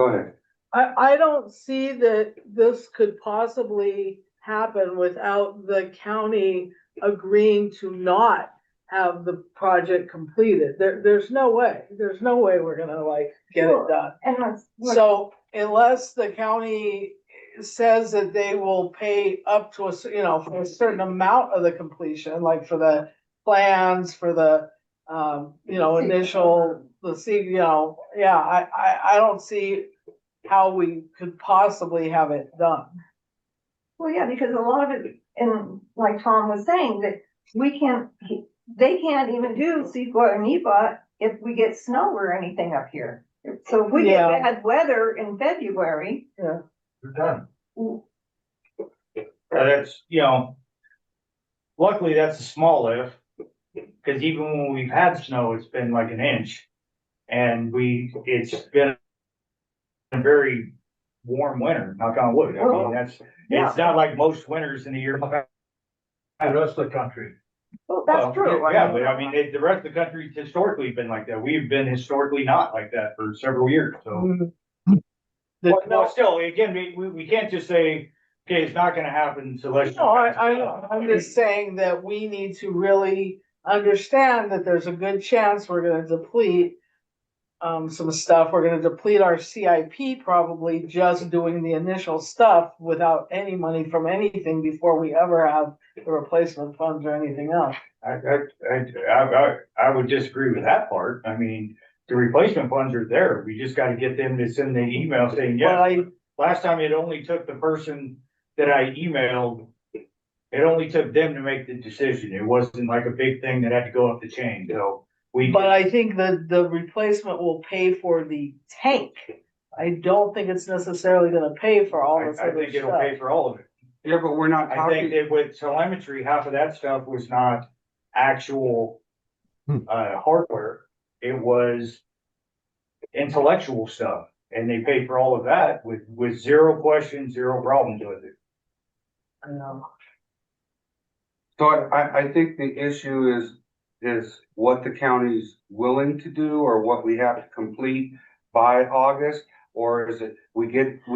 ahead. I don't see that this could possibly happen without the county agreeing to not have the project completed. There's no way we're gonna like get it done. And So unless the county says that they will pay up to for a certain amount of the completion, like for the plans, for the, initial, I don't see how we could possibly have it done. well, yeah, because a lot of it, and like Tom was saying, that they can't even do CEQA or NEPA if we get snow or anything up here. So if we get Yeah. bad weather in February, You're done. w- That's, luckily that's a small if, because even when we've had snow, it's been like an inch. And it's been a very warm winter, knock on wood. I mean, it's not like most winters in the year. The rest of the country. well, that's true. Yeah, but I mean, the rest of the country's historically been like that. We've been historically not like that for several years, so. Well, still, again, we can't just say, okay, it's not gonna happen, so let's. No, I'm just saying that we need to really understand that there's a good chance we're gonna deplete some stuff. We're gonna deplete our CIP probably just doing the initial stuff without any money from anything before we ever have the replacement funds or anything else. I would disagree with that part. I mean, the replacement funds are there. We just gotta get them to send the email saying, But yes. Last time it only took the person that I emailed, it only took them to make the decision. It wasn't like a big thing that had to go up the chain, so. But I think that the replacement will pay for the tank. I don't think it's necessarily gonna pay for all this I other think it'll pay stuff. for all of it. Yeah, but we're not I talking, think that with telemetry, half of that stuff was not actual hardware. It was intellectual stuff, and they paid for all of that with zero questions, zero problems with it. I know. so I think the issue is what the county's willing to do or what we have to complete by August? Or is it, we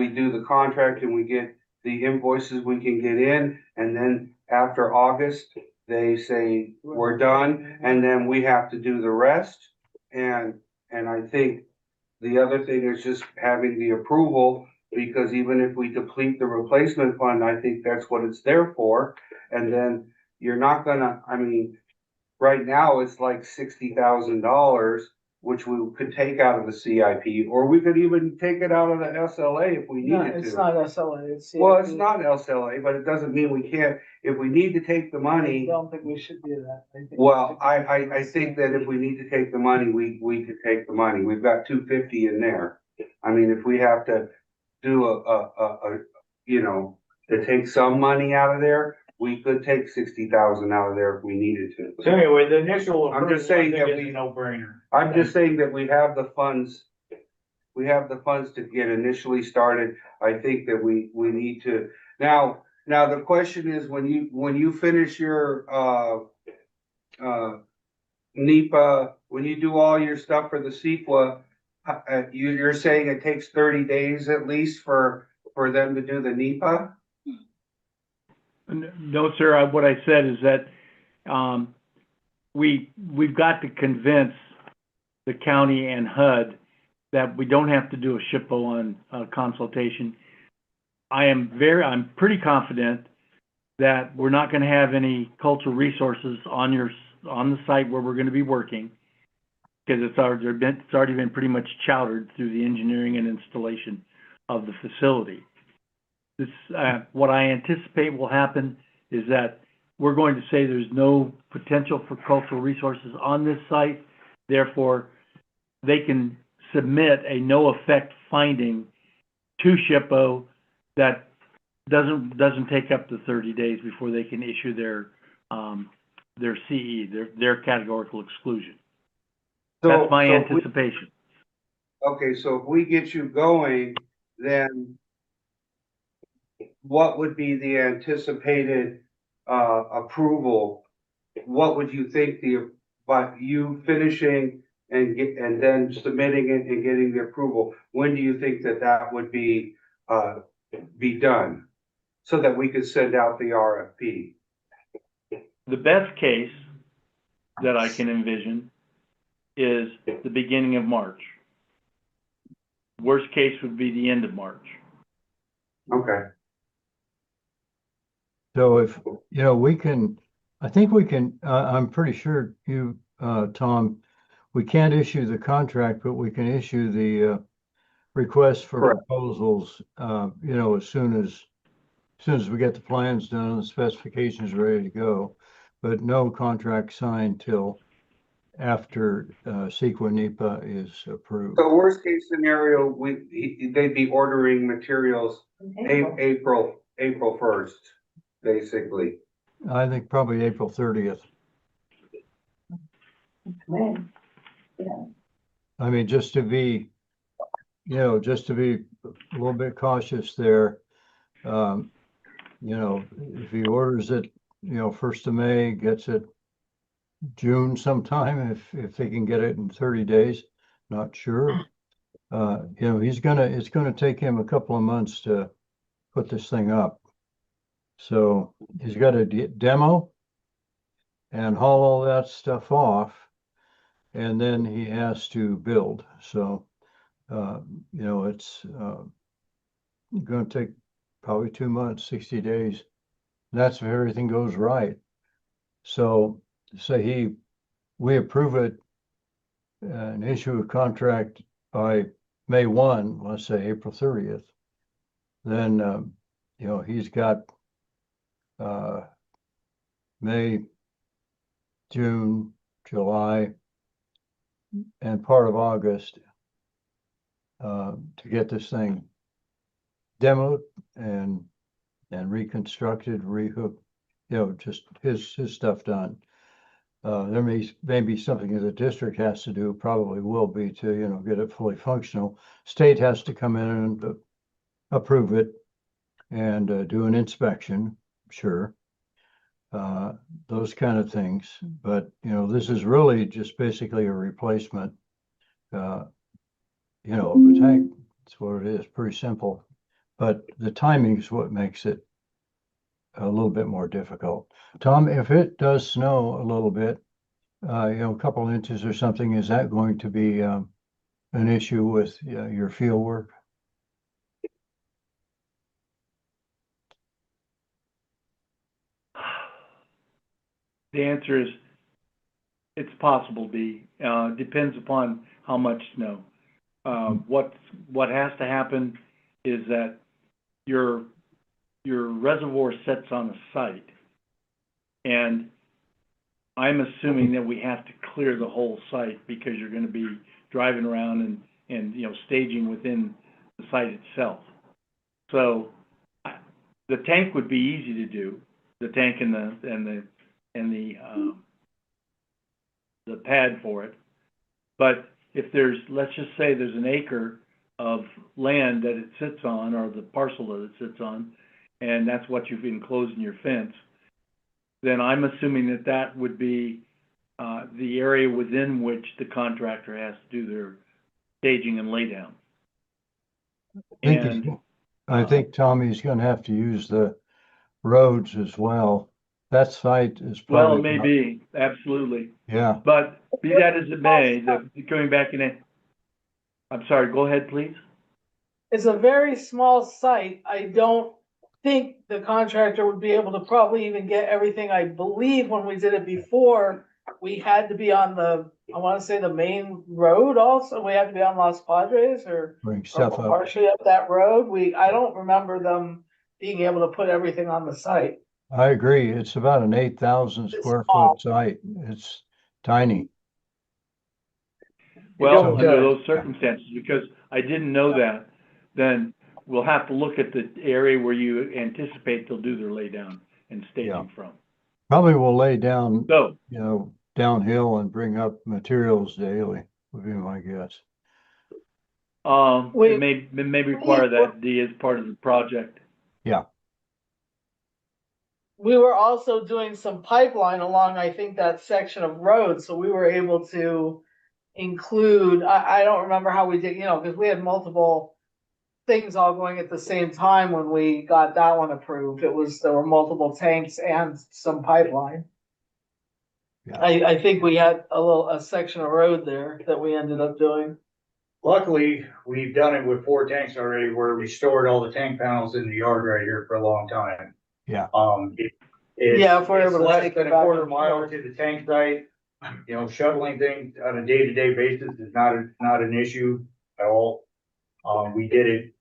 do the contract and we get the invoices we can get in, and then after August, they say, we're done, and then we have to do the rest? And I think the other thing is just having the approval, because even if we deplete the replacement fund, I think that's what it's there for. And then you're not gonna, I mean, right now it's like $60,000, which we could take out of the CIP, or we could even take it out of the SLA if we No, needed it's to. not SLA, it's CIP. Well, it's not SLA, but it doesn't mean we can't, if we need to take the I money. don't think we should do that. I think we Well, should- I think that if we need to take the money, we could take the money. We've got 250 in there. I mean, if we have to do to take some money out of there, we could take 60,000 out of there if we needed to. So anyway, the initial. I'm just saying that approval, I think, we- is a no-brainer. I'm just saying that we have the funds. We have the funds to get initially started. I think that we need to, now the question is, when you finish your, NEPA, when you do all your stuff for the CEQA, you're saying it takes 30 days at least for them to do the NEPA? No, sir, what I said is that, we've got to convince the county and HUD that we don't have to do a SHPO on consultation. I'm pretty confident that we're not gonna have any cultural resources on the site where we're gonna be working, because it's already been pretty much chowdered through the engineering and installation of the facility. This, what I anticipate will happen is that we're going to say there's no potential for cultural resources on this site. Therefore, they can submit a no effect finding to SHPO that doesn't take up to 30 days before they can issue their CE, their categorical exclusion. That's my anticipation. Okay, so if we get you going, then what would be the anticipated approval? What would you think but you finishing and then submitting it and getting the approval, when do you think that would be done? So that we could send out the RFP? The best case that I can envision is the beginning of March. Worst case would be the end of March. Okay. So if, you know, I think we can, I'm pretty sure you, Tom, we can't issue the contract, but we can issue the request for Correct. proposals, you know, as soon as we get the plans done and the specifications ready to go. But no contract signed till after CEQA NEPA is approved. So worst case scenario, they'd be ordering materials April 1st, basically. I think probably April 30th. I mean, just to be a little bit cautious there. You know, if he orders it, you know, 1st of May, gets it June sometime, if they can get it in 30 days, not sure. You know, it's gonna take him a couple of months to put this thing up. So he's got to demo and haul all that stuff off, and then he has to build. So, you know, it's going to take probably 2 months, 60 days. That's if everything goes right. So say we approve it and issue a contract by May 1, let's say April 30th, then, you know, he's got May, June, July, and part of August to get this thing demoed and reconstructed, rehooked, you know, just his stuff done. There may be something that the district has to do, probably will be, to, you know, get it fully functional. State has to come in and approve it and do an inspection, sure. Those kind of things. But, you know, this is really just basically a replacement, you know, of a tank. That's what it is, pretty simple. But the timing is what makes it a little bit more difficult. Tom, if it does snow a little bit, you know, a couple inches or something, is that going to be an issue with your field work? The answer is, it's possible, B. Depends upon how much snow. What has to happen is that your reservoir sits on a site, and I'm assuming that we have to clear the whole site because you're going to be driving around and you know, staging within the site itself. So the tank would be easy to do, the tank and the pad for it. But if there's, let's just say there's an acre of land that it sits on, or the parcel that it sits on, and that's what you've enclosed in your fence, then I'm assuming that would be the area within which the contractor has to do their staging and laydown. I think Tommy's going to have to use the roads as well. That site is probably. Well, it may be, absolutely. Yeah. But be that as it may, going back in I'm sorry, go ahead, please. It's a very small site. I don't think the contractor would be able to probably even get everything. I believe when we did it before, we had to be on the, I wanna say the main road also. We had to be on Los Padres or Bring stuff up. partially up that road. I don't remember them being able to put everything on the site. I agree. It's about an 8,000 square small. foot site. It's tiny. Well, don't, under those circumstances, because I didn't know that, then we'll have to look at the area where you anticipate they'll do their laydown and staging from. Probably will lay down, So, you know, downhill and bring up materials daily, would be my guess. We- it may require that D as part of the project. We were also doing some pipeline along, I think, that section of road, so we were able to include, I don't remember how we did, you know, because we had multiple things all going at the same time when we got that one approved. There were multiple tanks and some pipeline. Yeah. I think we had a section of road there that we ended up doing. Luckily, we've done it with 4 tanks already where we stored all the tank panels in the yard right here for a long time. Yeah. Yeah, if we're it's able to less take than it a back quarter and mile forth. to the tank site. You know, shuttling things on a day-to-day basis is not an issue at all. We did it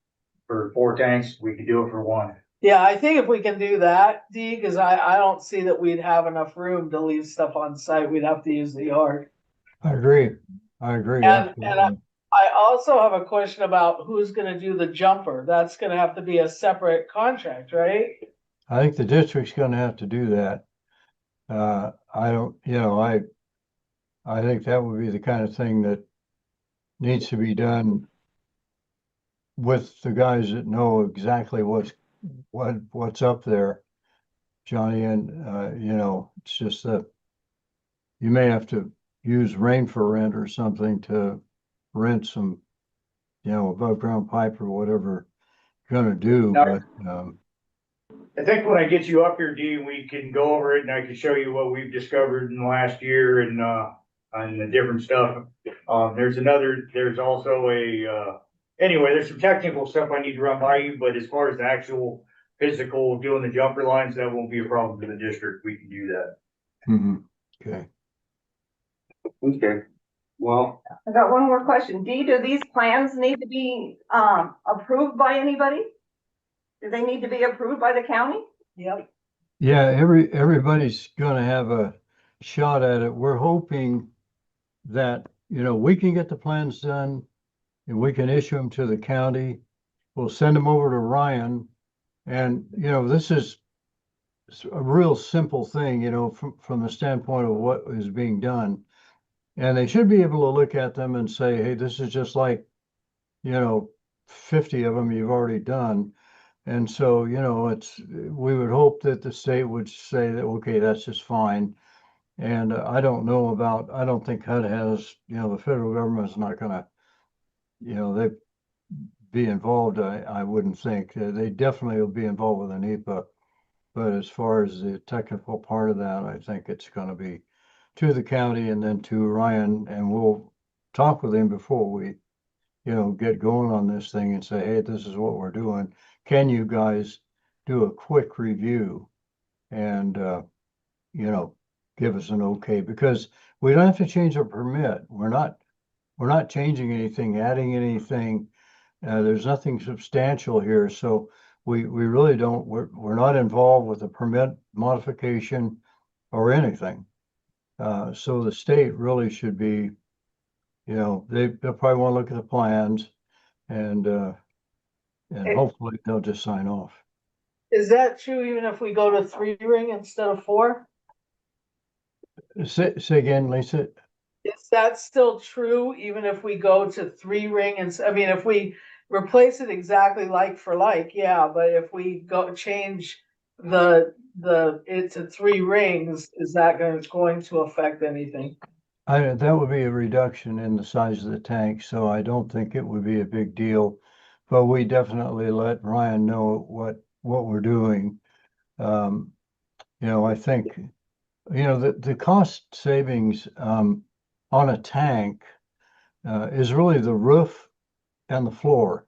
for 4 tanks. We could do it for 1. Yeah, I think if we can do that, D, because I don't see that we'd have enough room to leave stuff on site. We'd have to use the yard. I agree. I agree. And absolutely. I also have a question about who's gonna do the jumper. That's gonna have to be a separate contract, right? I think the district's gonna have to do that. I don't, you know, I think that would be the kind of thing that needs to be done with the guys that know exactly what's up there, Johnny, and, you know, it's just that you may have to use rain for rent or something to rent some, you know, above ground pipe or whatever you're gonna do, Now- but, I think when I get you up here, Dee, we can go over it and I can show you what we've discovered in the last year and the different stuff. There's also anyway, there's some technical stuff I need to run by you, but as far as the actual physical doing the jumper lines, that won't be a problem for the district. We can do that. okay. Okay, well, I got one more question. Dee, do these plans need to be, approved by anybody? Do they need to be approved by the county? Yep. Yeah, everybody's gonna have a shot at it. We're hoping that, you know, we can get the plans done and we can issue them to the county. We'll send them over to Ryan. And, you know, this is a real simple thing, you know, from the standpoint of what is being done. And they should be able to look at them and say, hey, this is just like, you know, 50 of them you've already done. And so, you know, we would hope that the state would say that, okay, that's just fine. And I don't think HUD has, you know, the federal government is not gonna, you know, they be involved, I wouldn't think. They definitely will be involved with the NEPA. But as far as the technical part of that, I think it's gonna be to the county and then to Ryan, and we'll talk with him before we, you know, get going on this thing and say, hey, this is what we're doing. Can you guys do a quick review and, you know, give us an okay? Because we don't have to change our permit. We're not changing anything, adding anything. There's nothing substantial here. So we really don't, we're not involved with the permit modification or anything. So the state really should be, you know, they'll probably want to look at the plans and hopefully they'll just sign off. Is that true even if we go to 3 ring instead of 4? Say again, Lisa. Is that still true even if we go to 3 ring I mean, if we replace it exactly like for like, yeah, but if we change it to 3 rings, is that going to affect anything? That would be a reduction in the size of the tank, so I don't think it would be a big deal. But we definitely let Ryan know what we're doing. You know, I think, you know, the cost savings on a tank is really the roof and the floor.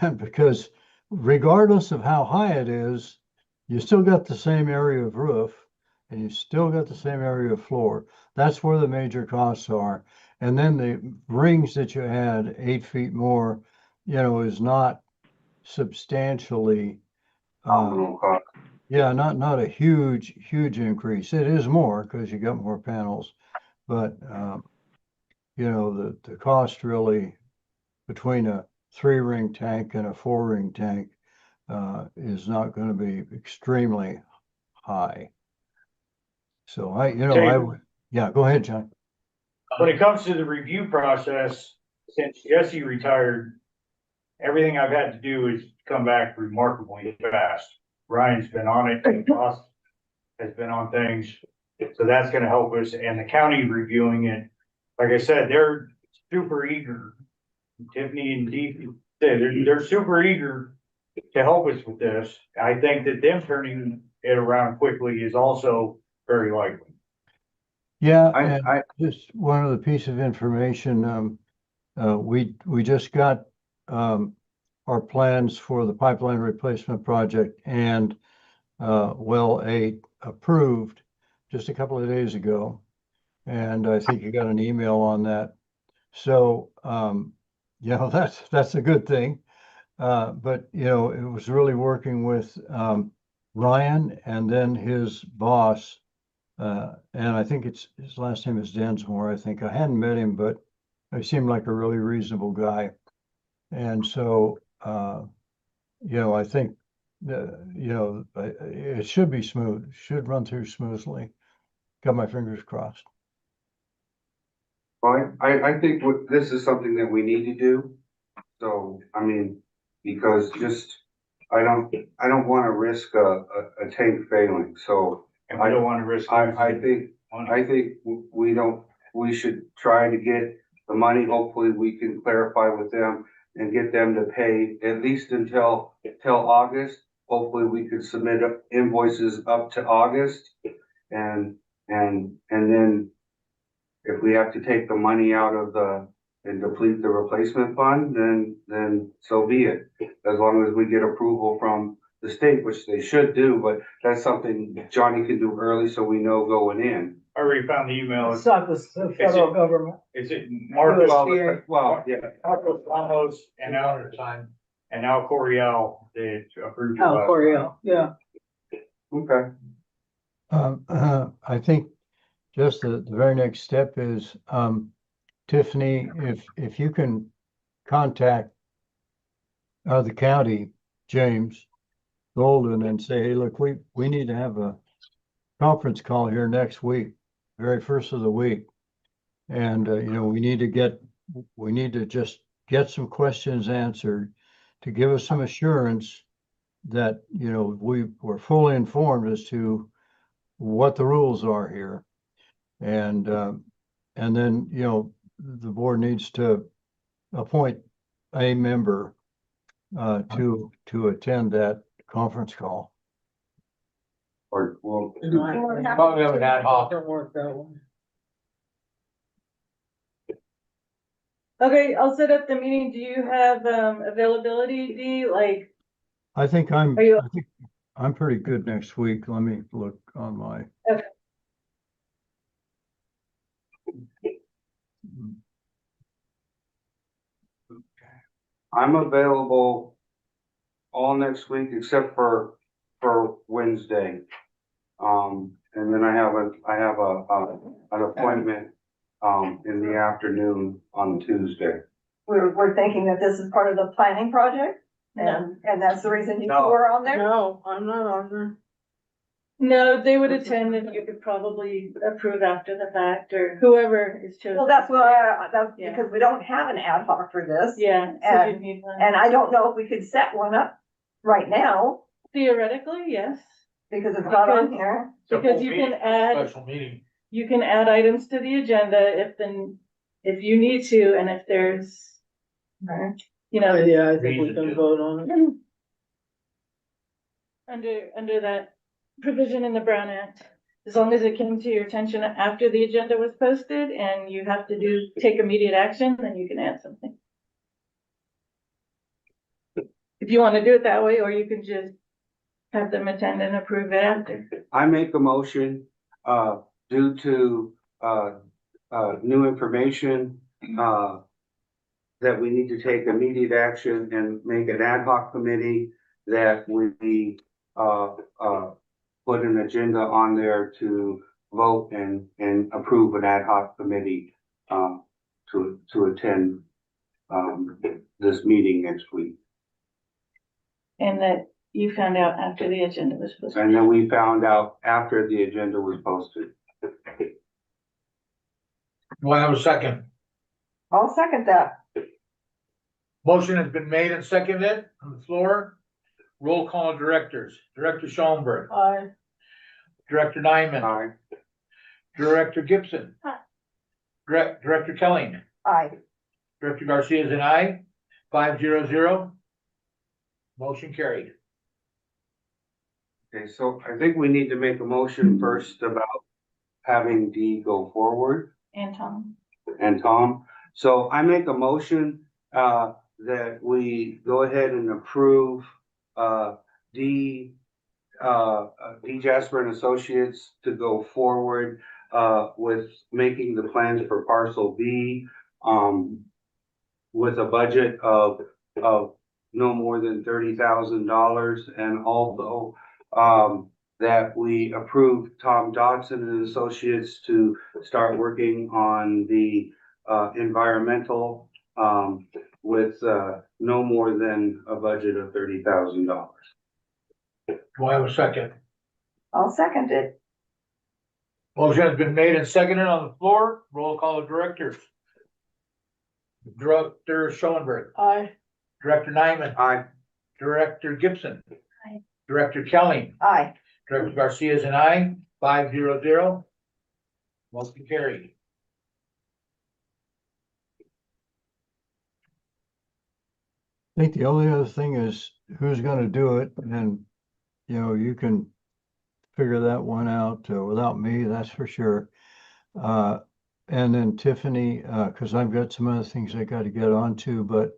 And because regardless of how high it is, you still got the same area of roof and you still got the same area of floor. That's where the major costs are. And then the rings that you add 8 feet more, is not substantially, Nominal cost. yeah, not a huge increase. It is more because you got more panels, but, the cost really between a 3-ring tank and a 4-ring tank is not going to be extremely high. So yeah, go ahead, John. When it comes to the review process, since Jesse retired, everything I've had to do is come back remarkably fast. Ryan's been on it, Ross has been on things, so that's gonna help us, and the county reviewing it. Like I said, they're super eager. Tiffany and Dee, they're super eager to help us with this. I think that them turning it around quickly is also very likely. Yeah, I- and I- just one other piece of information, we just got, our plans for the pipeline replacement project and, well 8 approved just a couple of days ago. And I think you got an email on that. So, that's a good thing. But it was really working with, Ryan and then his boss. And I think his last name is Densmore. I think I hadn't met him, but he seemed like a really reasonable guy. And so, I think it should be smooth, should run through smoothly. Got my fingers crossed. Well, I think this is something that we need to do. So, I mean, because I don't want to risk a tank failing. So And we don't wanna risk. I think we should try to get the money. Hopefully we can clarify with them and get them to pay at least until August. Hopefully we could submit invoices up to August and then if we have to take the money out of and deplete the replacement fund, then so be it. As long as we get approval from the state, which they should do, but that's something Johnny can do early so we know going in. I already found the email. It's not the federal government. Is it Marcos? USDA. Well, yeah. Marcos Ramos and Al Coryell, they approved it. Oh, last Coryell, yeah. Okay. I think just the very next step is, Tiffany, if you can contact the county, James Golden, and say, hey, look, we need to have a conference call here next week, very first of the week. And, we need to just get some questions answered to give us some assurance that, we were fully informed as to what the rules are here. And then, the board needs to appoint a member to attend that conference call. Or, well, Probably have an ad hoc. Don't work that way. Okay, I'll set up the meeting. Do you have, availability, Dee? Like, I think Are you- I'm pretty good next week. Let me look on my. Okay. I'm available all next week except for Wednesday. And then I have an appointment, in the afternoon on Tuesday. We're thinking that this is part of the planning project, and that's the reason you No. were on there? No, I'm not on there. no, they would attend and you could probably approve after the fact or whoever is chosen. Well, that's why, that's Yeah. because we don't have an ad hoc for this. Yeah, so And- you need one. And I don't know if we could set one up right now, Theoretically, yes, because it's not on here. It's a because full you can meeting, add, Special meeting. you can add items to the agenda if you need to, and if there's, Yeah, I think we can vote on it. under that provision in the Brown Act, as long as it came to your attention after the agenda was posted and you have to take immediate action, then you can add something. if you wanna do it that way, or you can just have them attend and approve it after. I make a motion, due to, new information, that we need to take immediate action and make an ad hoc committee, that we, put an agenda on there to vote and approve an ad hoc committee, to attend, this meeting next week. And that you found out after the agenda was posted. And then we found out after the agenda was posted. Do I have a second? I'll second that. Motion has been made and seconded on the floor. Roll call of directors. Director Schoenberg, Aye. Director Nyman, Aye. Director Gibson. Aye. Director Kelly, Aye. Director Garcia is an aye, 5-0-0. Motion carried. Okay, so I think we need to make a motion first about having Dee go forward And Tom. and Tom. So I make a motion, that we go ahead and approve, Dee Jasper and Associates to go forward, with making the plans for parcel B, with a budget of no more than $30,000, and also, that we approve Tom Dodson and Associates to start working on the, environmental, with, no more than a budget of $30,000. Do I have a second? I'll second it. Motion has been made and seconded on the floor. Roll call of directors. Director Schoenberg, Aye. Director Nyman, Aye. Director Gibson. Aye. Director Kelly, Aye. Director Garcia is an aye, 5-0-0. Motion carried. I think the only other thing is who's gonna do it, and, you know, you can figure that one out without me, that's for sure. And then Tiffany, cause I've got some other things I gotta get onto, but,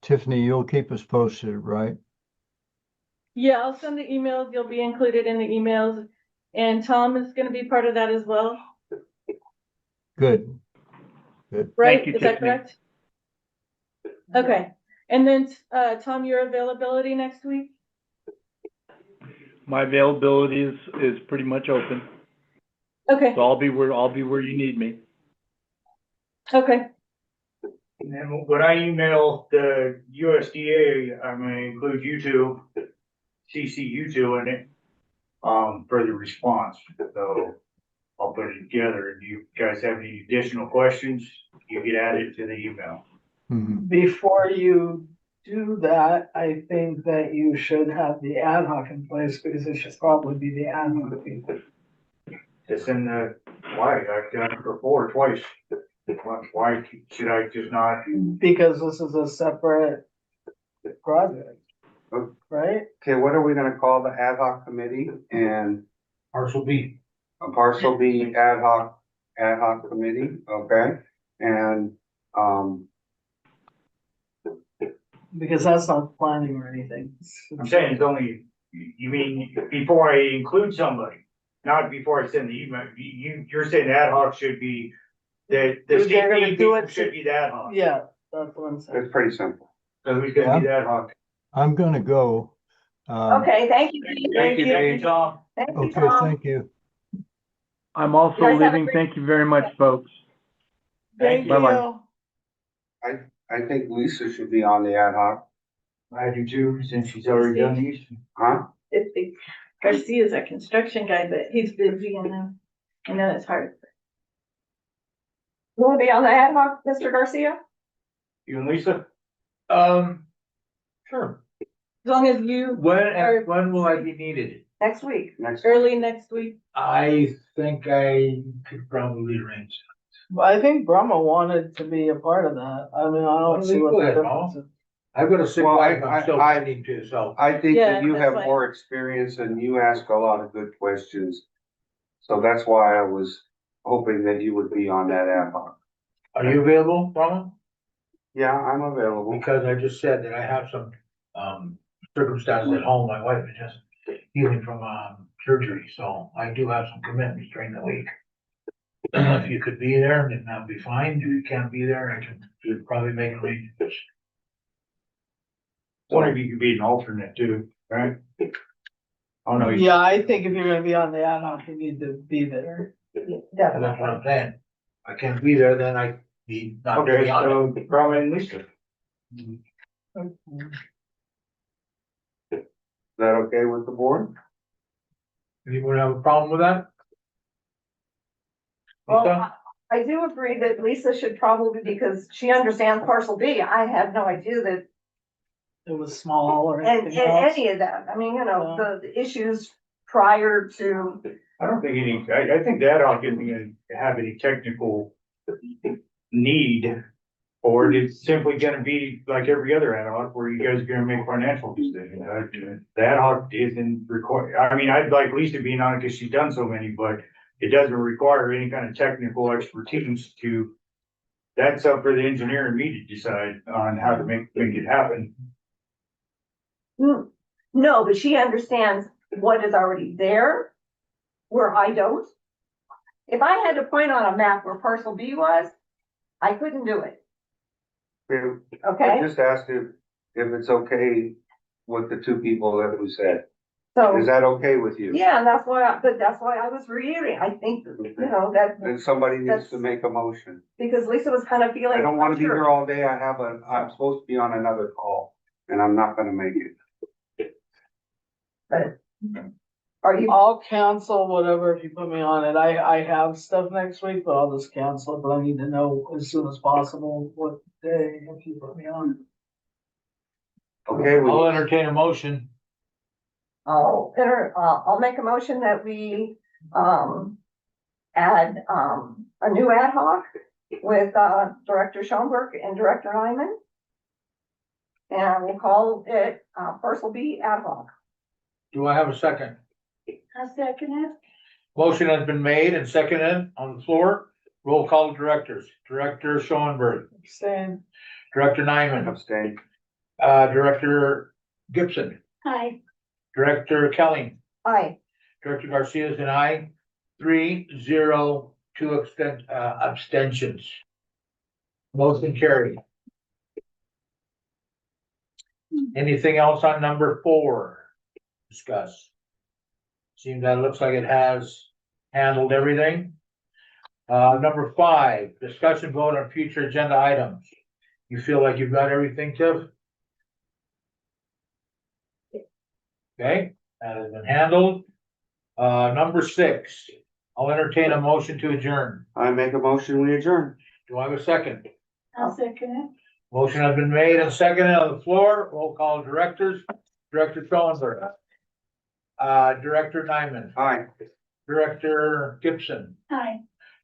Tiffany, you'll keep us posted, right? Yeah, I'll send the emails. You'll be included in the emails. And Tom is gonna be part of that as well, Good. right? you, Is that Tiffany. correct? Okay, and then, Tom, your availability next week? My availability is pretty much open, Okay, so I'll be where you need me. okay, And then when I email the USDA, I'm gonna include you two, CC you two in it, for the response. So I'll put it together. If you guys have any additional questions, you can add it to the email. Mhm. Before you do that, I think that you should have the ad hoc in place, because it should probably be the ad hoc people. It's in the, why, I've done it before, twice. Why should I just not? Because this is a separate project, right? Okay, what are we gonna call the ad hoc committee and Parcel B. a parcel B ad hoc committee, okay? And, Because that's not planning or anything. I'm saying it's only, you mean before I include somebody, not before I send the email. You're saying the ad hoc should be, the They're gonna CP do people it- should be the ad hoc. Yeah, that's what I'm saying. it's pretty simple. So who's gonna be the ad hoc? I'm gonna go. Okay, thank you. Thank you, Thank you, Tom. Thank you, Okay, Tom. thank you. I'm also You guys have a leaving. great- Thank you very much, folks. Thank you. Bye-bye. I think Lisa should be on the ad hoc, I do too, since she's already done these. huh? it's the, Garcia's a construction guy, but he's busy and I know it's hard. You wanna be on the ad hoc, Mr. Garcia? You and Lisa? Sure. As long as you, When will I be needed? Next week. Next. early next week, I think I could probably arrange. But I think Brahma wanted to be a part of that. I mean, I don't see what Go the ahead, difference is. I've got a sick Well, wife, I'm still I- tending to, so. I think Yeah, that you that's have fine. more experience and you ask a lot of good questions. So that's why I was hoping that you would be on that ad hoc. Are you available, Ron? Yeah, I'm available. Because I just said that I have some, circumstances at home. My wife is just healing from, surgery, so I do have some commitments during the week. If you could be there, then that'd be fine. If you can't be there, I can, you'd probably make arrangements. Wonder if you could be an alternate too, right? Oh, no, you, Yeah, I think if you're gonna be on the ad hoc, you need to be there. That's what I'm saying. I can't be there, then I need not to okay, be on it. so Carmen and Lisa. Is that okay with the board? Anyone have a problem with that? Well, Lisa? I do agree that Lisa should probably, because she understands parcel B. I had no idea that, It was small or and anything else. any of that. I mean, you know, the issues prior to, I don't think I think that hoc isn't gonna have any technical need. Or it's simply gonna be like every other ad hoc where you guys are gonna make financial decisions. The ad hoc isn't required, I mean, I'd like Lisa being on it because she's done so many, but it doesn't require any kind of technical expertise to. That's up for the engineer and me to decide on how to make it happen. no, but she understands what is already there, where I don't. If I had to point on a map where parcel B was, I couldn't do it, I okay? just asked if it's okay with the two people that we said. So, Is that okay with you? yeah, and that's why, but that's why I was reiterating. I think, you know, that, Then somebody needs to make a motion. because Lisa was kind of feeling. I don't wanna be unsure. here all day. I'm supposed to be on another call and I'm not gonna make it. Are you, I'll cancel whatever if you put me on it. I have stuff next week, but I'll just cancel it, but I need to know as soon as possible what day if you put me on. Okay, I'll entertain a motion. I'll make a motion that we, add, a new ad hoc with, Director Schoenberg and Director Nyman. And we'll call it, parcel B ad hoc. Do I have a second? I second it. Motion has been made and seconded on the floor. Roll call directors. Director Schoenberg, Saying, Director Nyman, abstain. Director Gibson, Hi. Director Kelly, Aye. Director Garcia is an aye. 3-0, 2 abstentions. Motion carried. Anything else on number 4? Discuss. Seems that looks like it has handled everything. Number 5, discussion vote on future agenda items. You feel like you've got everything, Tiff? Okay, that has been handled. Number 6, I'll entertain a motion to adjourn. I make a motion, we adjourn. Do I have a second? I'll second it. Motion has been made and seconded on the floor. Roll call directors. Director Schoenberg. Director Nyman. Aye. Director Gibson. Aye.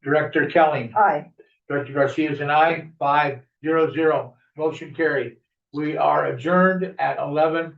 Director Kelly. Aye. Director Garcia is an aye. 5-0-0. Motion carried. We are adjourned at 11.